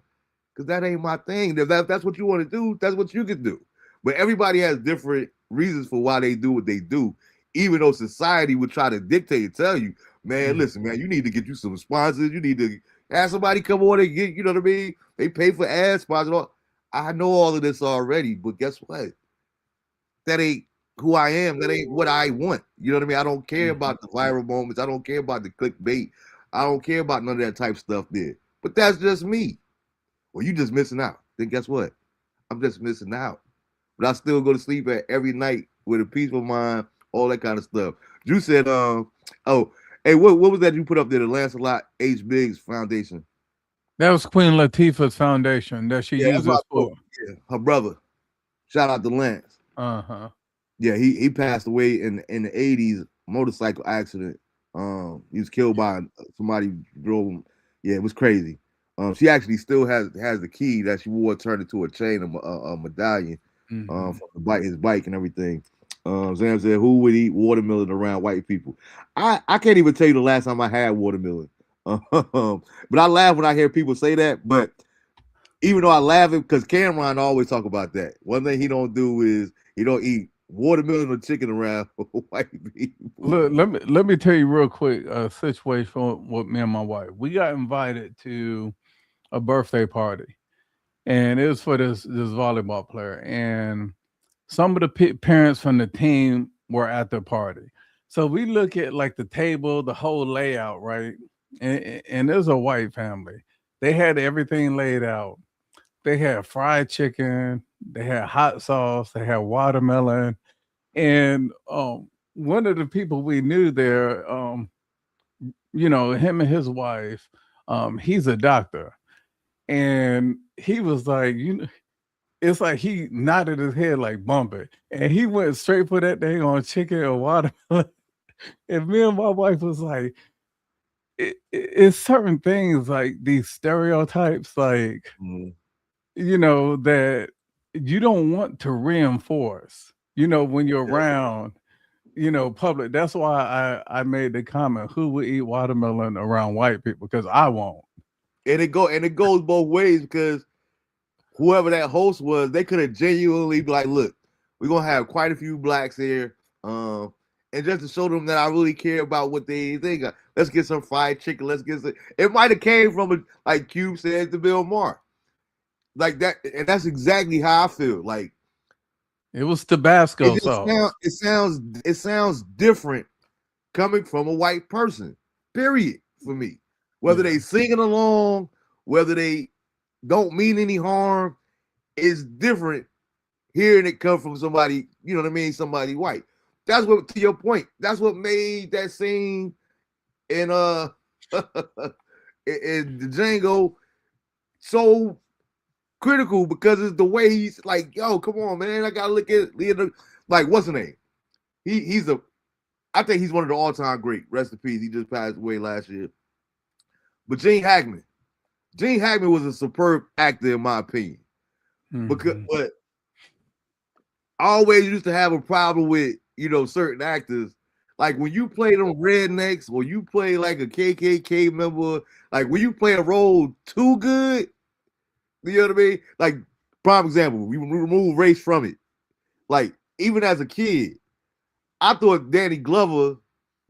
Because that ain't my thing. If that's what you want to do, that's what you can do. But everybody has different reasons for why they do what they do, even though society would try to dictate and tell you, man, listen, man, you need to get you some sponsors. You need to have somebody come on and get, you know what I mean? They pay for ad spots and all. I know all of this already, but guess what? That ain't who I am. That ain't what I want. You know what I mean? I don't care about the viral moments. I don't care about the clickbait. I don't care about none of that type of stuff there. But that's just me. Well, you just missing out. Then guess what? I'm just missing out. But I still go to sleep every night with a peaceful mind, all that kind of stuff. You said, oh, hey, what was that you put up there? The Lancelot H. Biggs Foundation. That was Queen Latifah's foundation that she uses for. Yeah, her brother. Shout out to Lance. Yeah, he passed away in the 80s, motorcycle accident. He was killed by somebody drove him. Yeah, it was crazy. She actually still has the key that she wore turned into a chain, a medallion, from his bike and everything. Sam said, "Who would eat watermelon around white people?" I can't even tell you the last time I had watermelon. But I laugh when I hear people say that. But even though I laugh it, because Cameron always talk about that. One thing he don't do is he don't eat watermelon or chicken around white people. Look, let me tell you real quick a situation with me and my wife. We got invited to a birthday party, and it was for this volleyball player, and some of the parents from the team were at the party. So we look at like the table, the whole layout, right? And there's a white family. They had everything laid out. They had fried chicken, they had hot sauce, they had watermelon, and one of the people we knew there, him and his wife, he's a doctor, and he was like, it's like he nodded his head like bump it, and he went straight for that thing on chicken or watermelon. And me and my wife was like, it's certain things like these stereotypes, like that you don't want to reinforce. When you're around, public. That's why I made the comment: who would eat watermelon around white people? Because I won't. And it goes both ways, because whoever that host was, they could have genuinely be like, look, we're gonna have quite a few blacks here. And just to show them that I really care about what they think, let's get some fried chicken. Let's get some. It might have came from like Cube said to Bill Maher, like that, and that's exactly how I feel. Like it was Tabasco sauce. It sounds different coming from a white person. Period. For me, whether they singing along, whether they don't mean any harm, is different. Hearing it come from somebody, you know what I mean, somebody white. That's what, to your point, that's what made that scene in in the Django so critical, because it's the way he's like, yo, come on, man, I gotta look at Leonardo. Like, what's the name? I think he's one of the all-time great. Rest in peace. He just passed away last year. But Gene Hackman was a superb actor in my opinion. But I always used to have a problem with, certain actors. Like when you play them rednecks, or you play like a KKK member, like when you play a role too good, you know what I mean? Like, prime example, we remove race from it. Like, even as a kid, I thought Danny Glover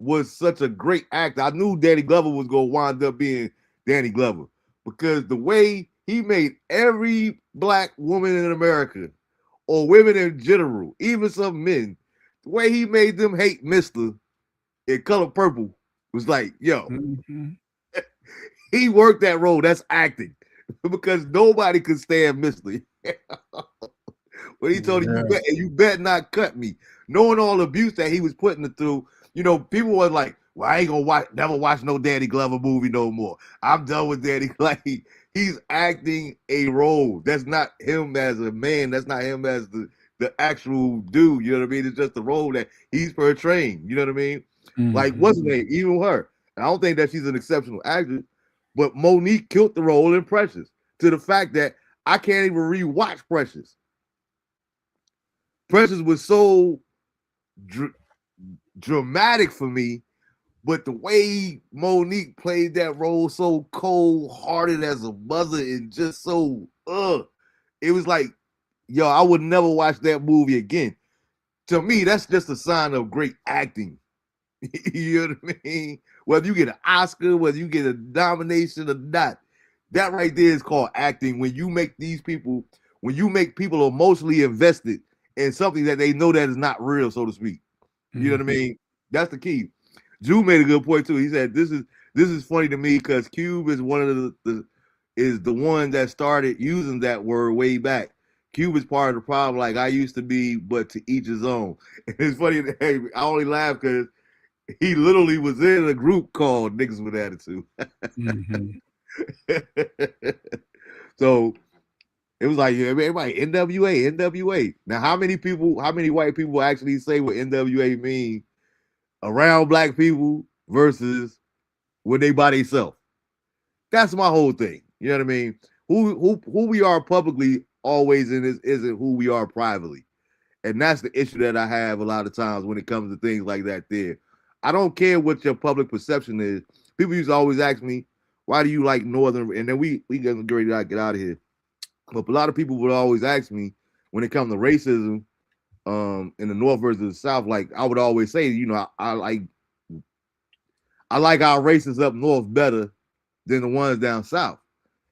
was such a great actor. I knew Danny Glover was going to wind up being Danny Glover, because the way he made every black woman in America, or women in general, even some men, the way he made them hate Mister in Color Purple was like, yo, he worked that role. That's acting. Because nobody could stand Mister. When he told him, you bet not cut me. Knowing all the abuse that he was putting it through, people were like, well, I ain't gonna never watch no Danny Glover movie no more. I'm done with Danny. Like, he's acting a role. That's not him as a man. That's not him as the actual dude. You know what I mean? It's just the role that he's portraying. You know what I mean? Like, what's her name? Even her. And I don't think that she's an exceptional actress, but Monique killed the role in Precious, to the fact that I can't even rewatch Precious. Precious was so dramatic for me, but the way Monique played that role, so cold-hearted as a mother, and just so, it was like, yo, I would never watch that movie again. To me, that's just a sign of great acting. You know what I mean? Whether you get an Oscar, whether you get a nomination or not, that right there is called acting. When you make people emotionally invested in something that they know that is not real, so to speak. You know what I mean? That's the key. Drew made a good point too. He said, "This is funny to me because Cube is one of the one that started using that word way back. Cube is part of the problem, like I used to be, but to each his own." And it's funny. Hey, I only laugh because he literally was in a group called Niggas with Attitude. So it was like, everybody, NWA. Now, how many white people actually say what NWA mean around black people versus when they by themselves? That's my whole thing. You know what I mean? Who we are publicly always isn't who we are privately. And that's the issue that I have a lot of times when it comes to things like that there. I don't care what your public perception is. People used to always ask me, why do you like Northern? And then we get ready to get out of here. But a lot of people would always ask me when it comes to racism in the North versus the South, like I would always say, I like our races up North better than the ones down South.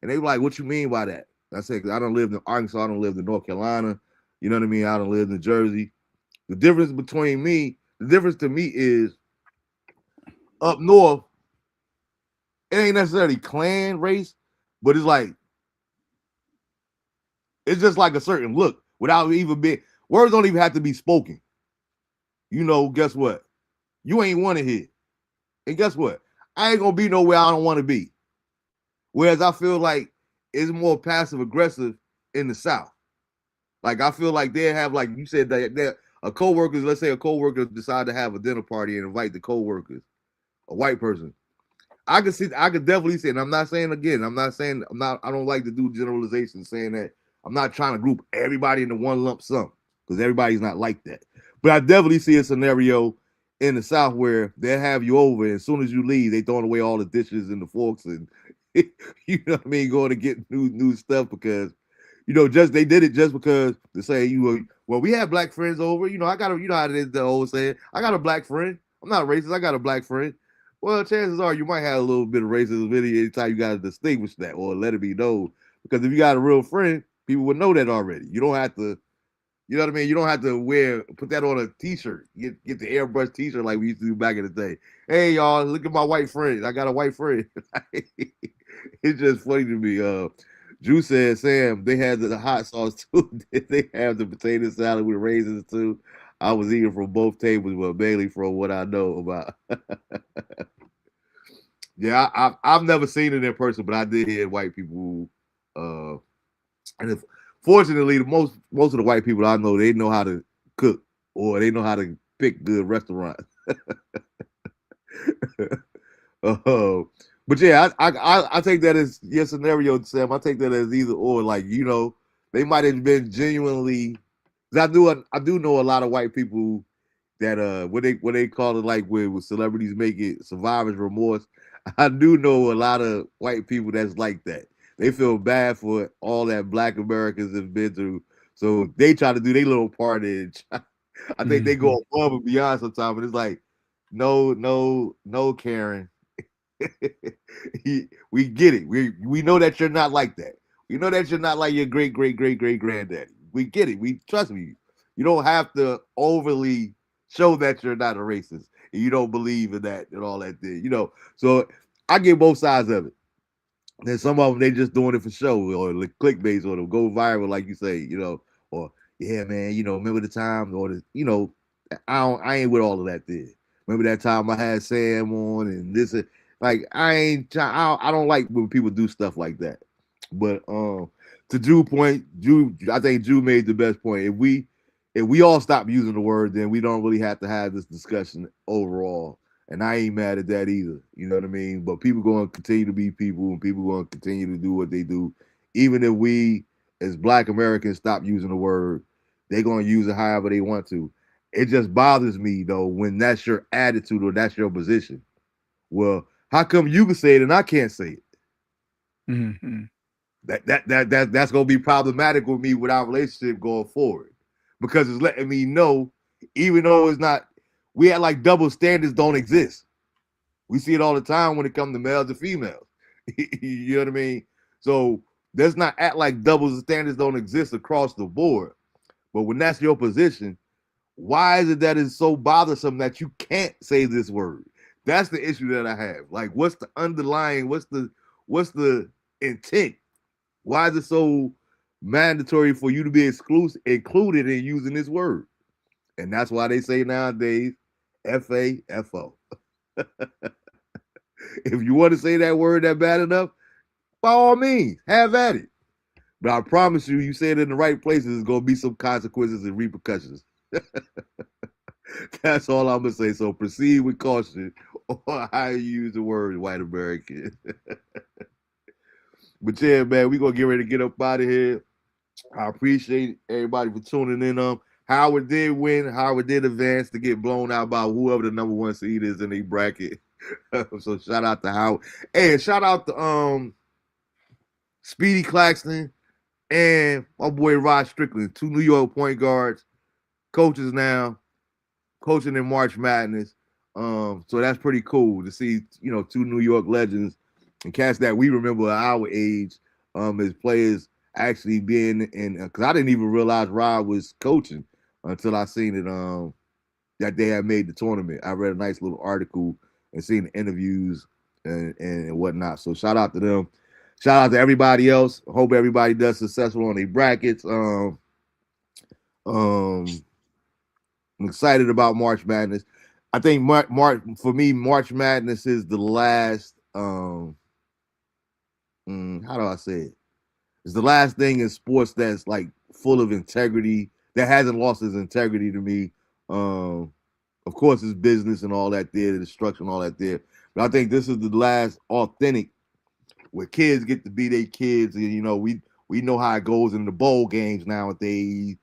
And they were like, what you mean by that? I said, because I don't live in Arkansas, I don't live in North Carolina. You know what I mean? I don't live in Jersey. The difference to me is up north, it ain't necessarily clan race, but it's like, it's just like a certain look without even being, words don't even have to be spoken. Guess what? You ain't want to hear. And guess what? I ain't going to be nowhere I don't want to be. Whereas I feel like it's more passive aggressive in the South. Like, I feel like they have, like you said, that let's say a coworker decide to have a dinner party and invite the coworkers, a white person. I could definitely say, and I'm not saying again, I don't like to do generalizations saying that. I'm not trying to group everybody into one lump sum because everybody's not like that. But I definitely see a scenario in the South where they'll have you over, and as soon as you leave, they throwing away all the dishes and the forks, and you know what I mean, going to get new stuff because they did it just because to say we have black friends over. I got how it is, the old saying, I got a black friend. I'm not racist. I got a black friend. Well, chances are you might have a little bit of racism anytime you got to distinguish that or let it be known. Because if you got a real friend, people would know that already. You don't have to You know what I mean? You don't have to put that on a t-shirt. Get the airbrush t-shirt like we used to do back in the day. Hey y'all, look at my white friend. I got a white friend. It's just funny to me. Drew said, Sam, they had the hot sauce too. Did they have the potato salad with raisins too? I was eating from both tables, but mainly from what I know about. Yeah, I've never seen it in person, but I did hear white people. And if, fortunately, most of the white people I know, they know how to cook or they know how to pick good restaurants. uh, but yeah, I take that as your scenario, Sam. I take that as either or. Like they might have been genuinely. 'Cause I do know a lot of white people that what they call it like with celebrities make it survivor's remorse. I do know a lot of white people that's like that. They feel bad for all that Black Americans have been through, so they try to do their little part. And I think they go above and beyond sometimes. But it's like, no, Karen. We get it. We know that you're not like that. We know that you're not like your great granddaddy. We get it. We trust me. You don't have to overly show that you're not a racist and you don't believe in that and all that thing. So I get both sides of it. Then some of them they just doing it for show or the clickbait or to go viral, like you say, or yeah, man, remember the time or I ain't with all of that then. Remember that time I had Sam on and this like I don't like when people do stuff like that. But to Drew's point, I think Drew made the best point. If we all stop using the word, then we don't really have to have this discussion overall. And I ain't mad at that either. You know what I mean? But people going to continue to be people and people going to continue to do what they do. Even if we, as Black Americans, stop using the word, they're going to use it however they want to. It just bothers me, though, when that's your attitude or that's your position. Well, how come you can say it and I can't say it? Mm-hmm. That's going to be problematic with me with our relationship going forward. Because it's letting me know, even though it's not, we had like double standards don't exist. We see it all the time when it comes to males and females. You know what I mean? So let's not act like double standards don't exist across the board. But when that's your position, why is it that it's so bothersome that you can't say this word? That's the issue that I have. Like, what's the underlying, what's the intent? Why is it so mandatory for you to be included in using this word? And that's why they say nowadays, FAFO. If you want to say that word that bad enough, by all means, have at it. But I promise you, you say it in the right places, there's going to be some consequences and repercussions. That's all I'm going to say. So proceed with caution on how you use the word white American. But yeah, man, we're going to get ready to get up out of here. I appreciate everybody for tuning in. Howard did win. Howard did advance to get blown out by whoever the number one seed is in a bracket. So shout out to Howard. And shout out to Speedy Claxton and my boy Rod Strickland, two New York point guards, coaches now, coaching in March Madness. So that's pretty cool to see, two New York legends and cats that we remember at our age as players actually being in, because I didn't even realize Rod was coaching until I seen it that they had made the tournament. I read a nice little article and seen the interviews and whatnot. So shout out to them. Shout out to everybody else. Hope everybody does successful on their brackets. I'm excited about March Madness. I think for me, March Madness is the last. How do I say it? It's the last thing in sports that's like full of integrity, that hasn't lost its integrity to me. Of course, it's business and all that there, the destruction, all that there. But I think this is the last authentic where kids get to be their kids, and we know how it goes in the bowl games nowadays.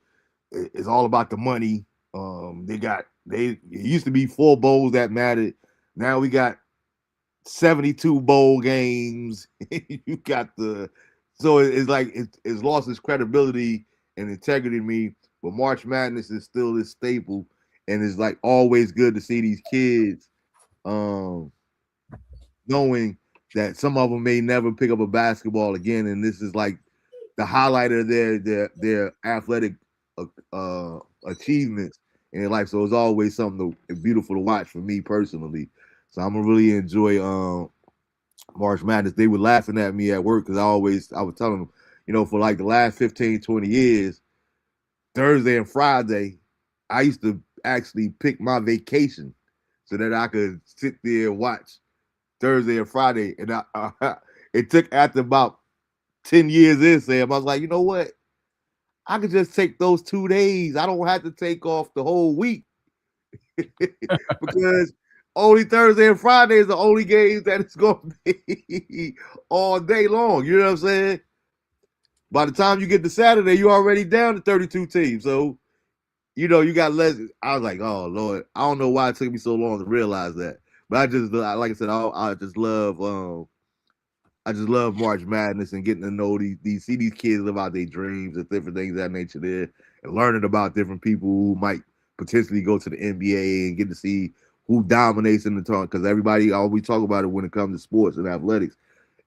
It's all about the money. It used to be 4 bowls that mattered. Now we got 72 bowl games. You got so it's like it's lost its credibility and integrity to me. But March Madness is still this staple, and it's like always good to see these kids, knowing that some of them may never pick up a basketball again, and this is like the highlight of their athletic achievements in life. So it's always something beautiful to watch for me personally. So I'm gonna really enjoy March Madness. They were laughing at me at work because I was telling them, for like the last 15, 20 years, Thursday and Friday, I used to actually pick my vacation so that I could sit there and watch Thursday and Friday. And it took after about 10 years in, Sam, I was like, you know what? I could just take those 2 days. I don't have to take off the whole week because only Thursday and Friday is the only games that it's going to be all day long. You know what I'm saying? By the time you get to Saturday, you're already down to 32 teams. So, you got less. I was like, oh, Lord. I don't know why it took me so long to realize that. But like I said, I just love March Madness and getting to know see these kids live out their dreams and different things of that nature there, and learning about different people who might potentially go to the NBA and get to see who dominates in the tournament. Because everybody always talk about it when it comes to sports and athletics.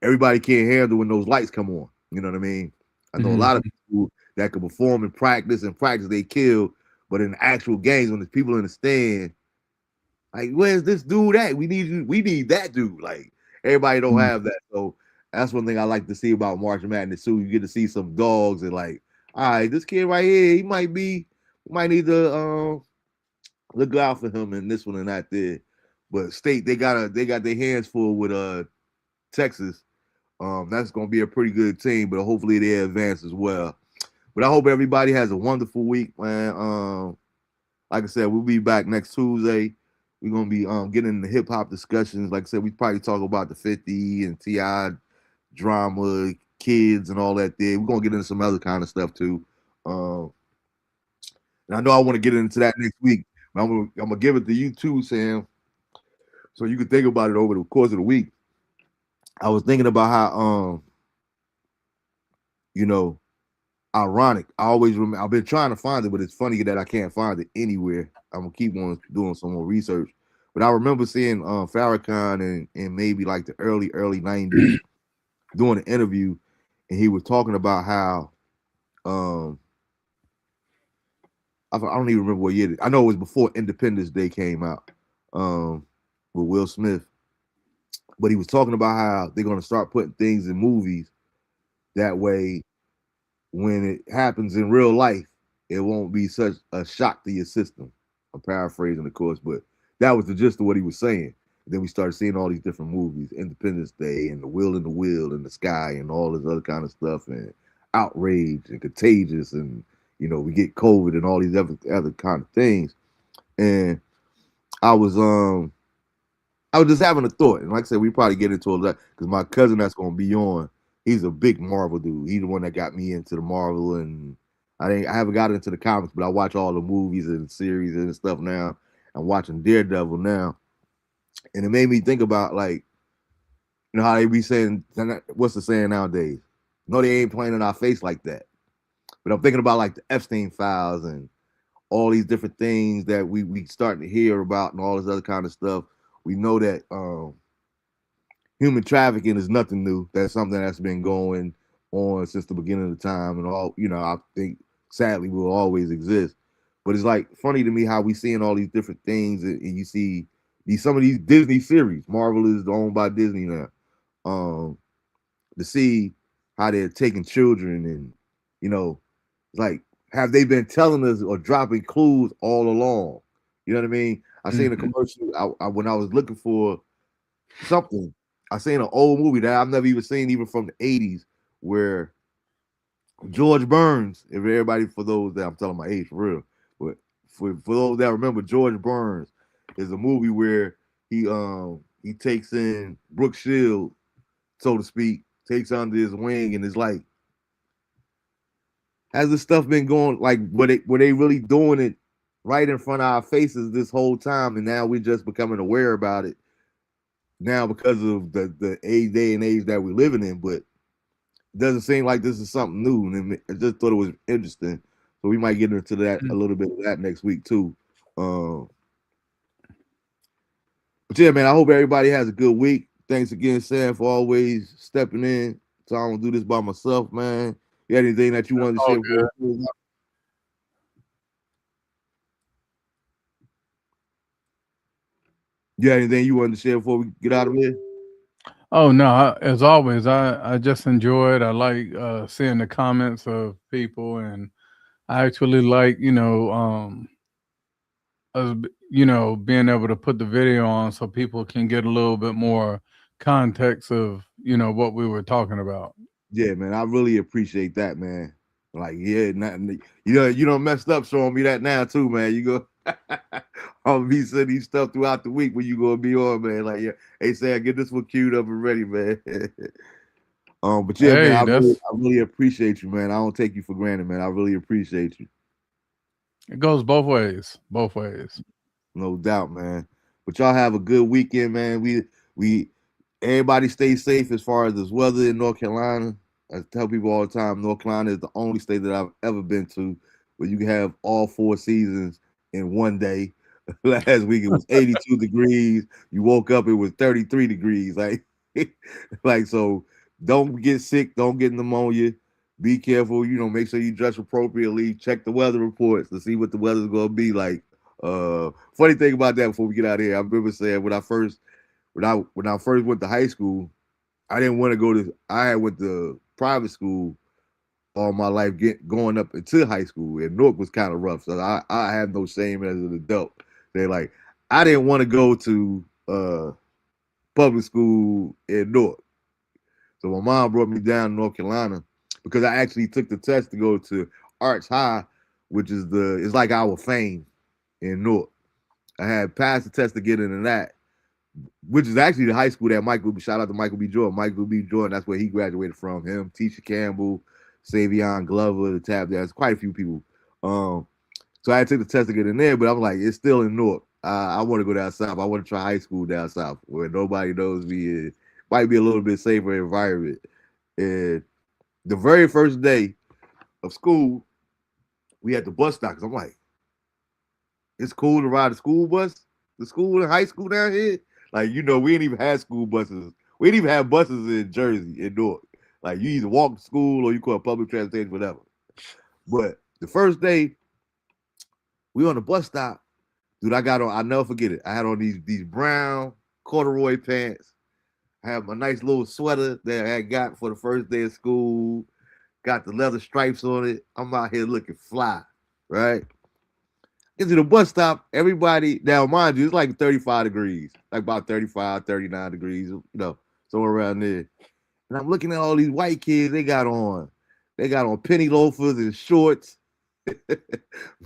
Everybody can't handle when those lights come on. You know what I mean? I know a lot of people that can perform in practice they kill, but in the actual games when there's people in the stand, like, where's this dude at? We need that dude. Like, everybody don't have that. So that's one thing I like to see about March Madness too. You get to see some dogs and like, all right, this kid right here, we might need to look out for him in this one and that there. But State, they got their hands full with Texas. That's gonna be a pretty good team, but hopefully they advance as well. But I hope everybody has a wonderful week, man. Like I said, we'll be back next Tuesday. We're gonna be getting into hip hop discussions. Like I said, we probably talk about the 50 and T.I. drama, kids, and all that there. We're gonna get into some other kind of stuff too. And I know I want to get into that next week. But I'm gonna give it to you too, Sam, so you can think about it over the course of the week. I was thinking about how you know, ironic. I always remember. I've been trying to find it, but it's funny that I can't find it anywhere. I'm gonna keep on doing some more research. But I remember seeing Farrakhan in maybe like the early '90s doing an interview, and he was talking about how I don't even remember what year. I know it was before Independence Day came out with Will Smith, but he was talking about how they're gonna start putting things in movies that way when it happens in real life, it won't be such a shock to your system. I'm paraphrasing, of course, but that was the gist of what he was saying. Then we started seeing all these different movies, Independence Day and The Will in the Wheel and The Sky and all this other kind of stuff, and Outrage and Contagious, and we get COVID and all these other kind of things. And I was just having a thought, and like I said, we probably get into that because my cousin that's gonna be on, he's a big Marvel dude. He's the one that got me into the Marvel, and I haven't got into the comics, but I watch all the movies and series and stuff now. I'm watching Daredevil now, and it made me think about like, how they be saying, what's the saying nowadays? No, they ain't playing in our face like that. But I'm thinking about like the Epstein files and all these different things that we starting to hear about and all this other kind of stuff. We know that human trafficking is nothing new. That's something that's been going on since the beginning of the time, and all I think sadly will always exist. But it's like funny to me how we seeing all these different things, and you see some of these Disney series. Marvel is owned by Disney now. To see how they're taking children, and like, have they been telling us or dropping clues all along? You know what I mean? I seen a commercial when I was looking for something. I seen an old movie that I've never even seen, even from the '80s, where George Burns. If everybody, for those that I'm telling my age for real, but for those that remember, George Burns is a movie where he takes in Brooke Shield, so to speak, takes under his wing, and is like, has this stuff been going, like, were they really doing it right in front of our faces this whole time, and now we're just becoming aware about it now because of the day and age that we're living in. But it doesn't seem like this is something new, and I just thought it was interesting. So we might get into that a little bit of that next week too. But yeah, man, I hope everybody has a good week. Thanks again, Sam, for always stepping in. So I don't do this by myself, man. You got anything that you wanted to share? You got anything you wanted to share before we get out of here? Oh no, as always, I just enjoy it. I like seeing the comments of people, and I actually like being able to put the video on so people can get a little bit more context of what we were talking about. Yeah, man, I really appreciate that, man. Like, yeah, nothing. You don't messed up showing me that now too, man. You go, I'll be sending you stuff throughout the week when you gonna be on, man. Like, yeah, hey, Sam, get this one queued up and ready, man. But yeah, man, Hey, that's I really appreciate you, man. I don't take you for granted, man. I really appreciate you, it goes both ways, both ways. no doubt, man. But y'all have a good weekend, man. We everybody stay safe as far as this weather in North Carolina. I tell people all the time, North Carolina is the only state that I've ever been to where you can have all 4 seasons in one day. Last week it was 82 degrees. You woke up, it was 33 degrees. Like, like so don't get sick, don't get pneumonia. Be careful, make sure you dress appropriately. Check the weather reports to see what the weather's gonna be like. Funny thing about that before we get out of here, I remember saying when I first went to high school, I didn't want to go to. I had went to private school all my life, going up into high school, and Newark was kind of rough. So I had no shame as an adult. They like I didn't want to go to public school in Newark. So my mom brought me down to North Carolina because I actually took the test to go to Arts High, which is it's like our fame in Newark. I had passed the test to get into that, which is actually the high school that shout out to Michael B. Jordan. Michael B. Jordan, that's where he graduated from. Him, Tisha Campbell, Savion Glover, the tap dance, quite a few people. So I took the test to get in there, but I'm like, it's still in Newark. I want to go down south. I want to try high school down south where nobody knows me. It might be a little bit safer environment. And the very first day of school, we had the bus stop. Cause I'm like, it's cool to ride the school bus, the school and high school down here. Like, we ain't even had school buses. We didn't even have buses in Jersey, in Newark. Like, you either walk to school or you call public transportation, whatever. But the first day, we on the bus stop, dude, I'll never forget it. I had on these brown corduroy pants. I had my nice little sweater that I had got for the first day of school. Got the leather stripes on it. I'm out here looking fly, right? Get to the bus stop, everybody, now mind you, it's like 35 degrees, like about 35, 39 degrees, somewhere around there. And I'm looking at all these white kids they got on penny loafers and shorts.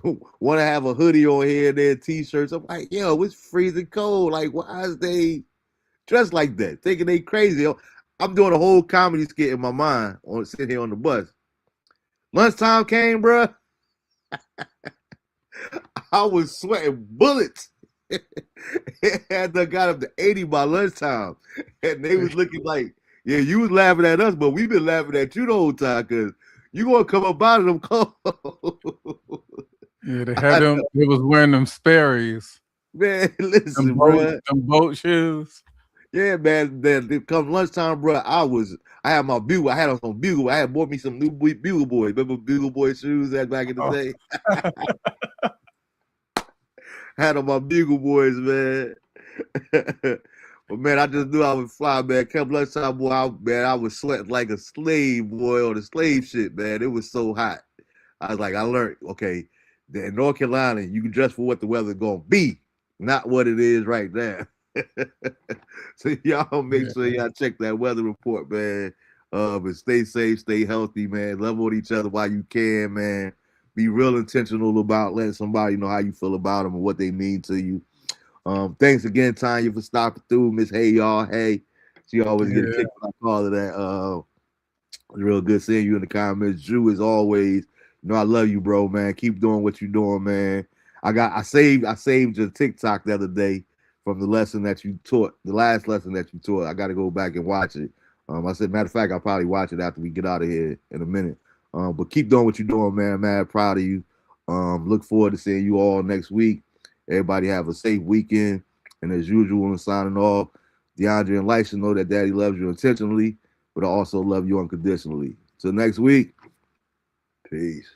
Want to have a hoodie on here and their t-shirts. I'm like, yo, it's freezing cold. Like, why is they dressed like that? Thinking they crazy. I'm doing a whole comedy skit in my mind sitting here on the bus. Lunchtime came, bruh. I was sweating bullets. Had got up to 80 by lunchtime. And they was looking like, yeah, you was laughing at us, but we've been laughing at you the whole time because you gonna come up out of them cold. Yeah, they had them. They was wearing them Sperry's. Man, listen, bro. Them boat shoes. Yeah, man. Then come lunchtime, bro. I had my bugle. I had on some bugle. I had bought me some new bugle boys. Remember bugle boy shoes that back in the day? Had on my bugle boys, man. But man, I just knew I would fly, man. Come lunchtime, boy, I was sweating like a slave, boy, on the slave shit, man. It was so hot. I was like, I learned, okay, in North Carolina, you can dress for what the weather's gonna be, not what it is right now. So y'all make sure y'all check that weather report, man. But stay safe, stay healthy, man. Love on each other while you can, man. Be real intentional about letting somebody know how you feel about them and what they mean to you. Thanks again, Tanya, for stopping through. Miss Hey Y'all, hey. She always get a kick when I call her that. It's real good seeing you in the comments. Drew, as always, I love you, bro, man. Keep doing what you're doing, man. I saved your TikTok the other day from the lesson that you taught, the last lesson that you taught. I got to go back and watch it. I said, matter of fact, I'll probably watch it after we get out of here in a minute. But keep doing what you're doing, man. Mad proud of you. Look forward to seeing you all next week. Everybody have a safe weekend. And as usual, I'm signing off. DeAndre and Lysha know that Daddy loves you intentionally, but I also love you unconditionally. Till next week, peace.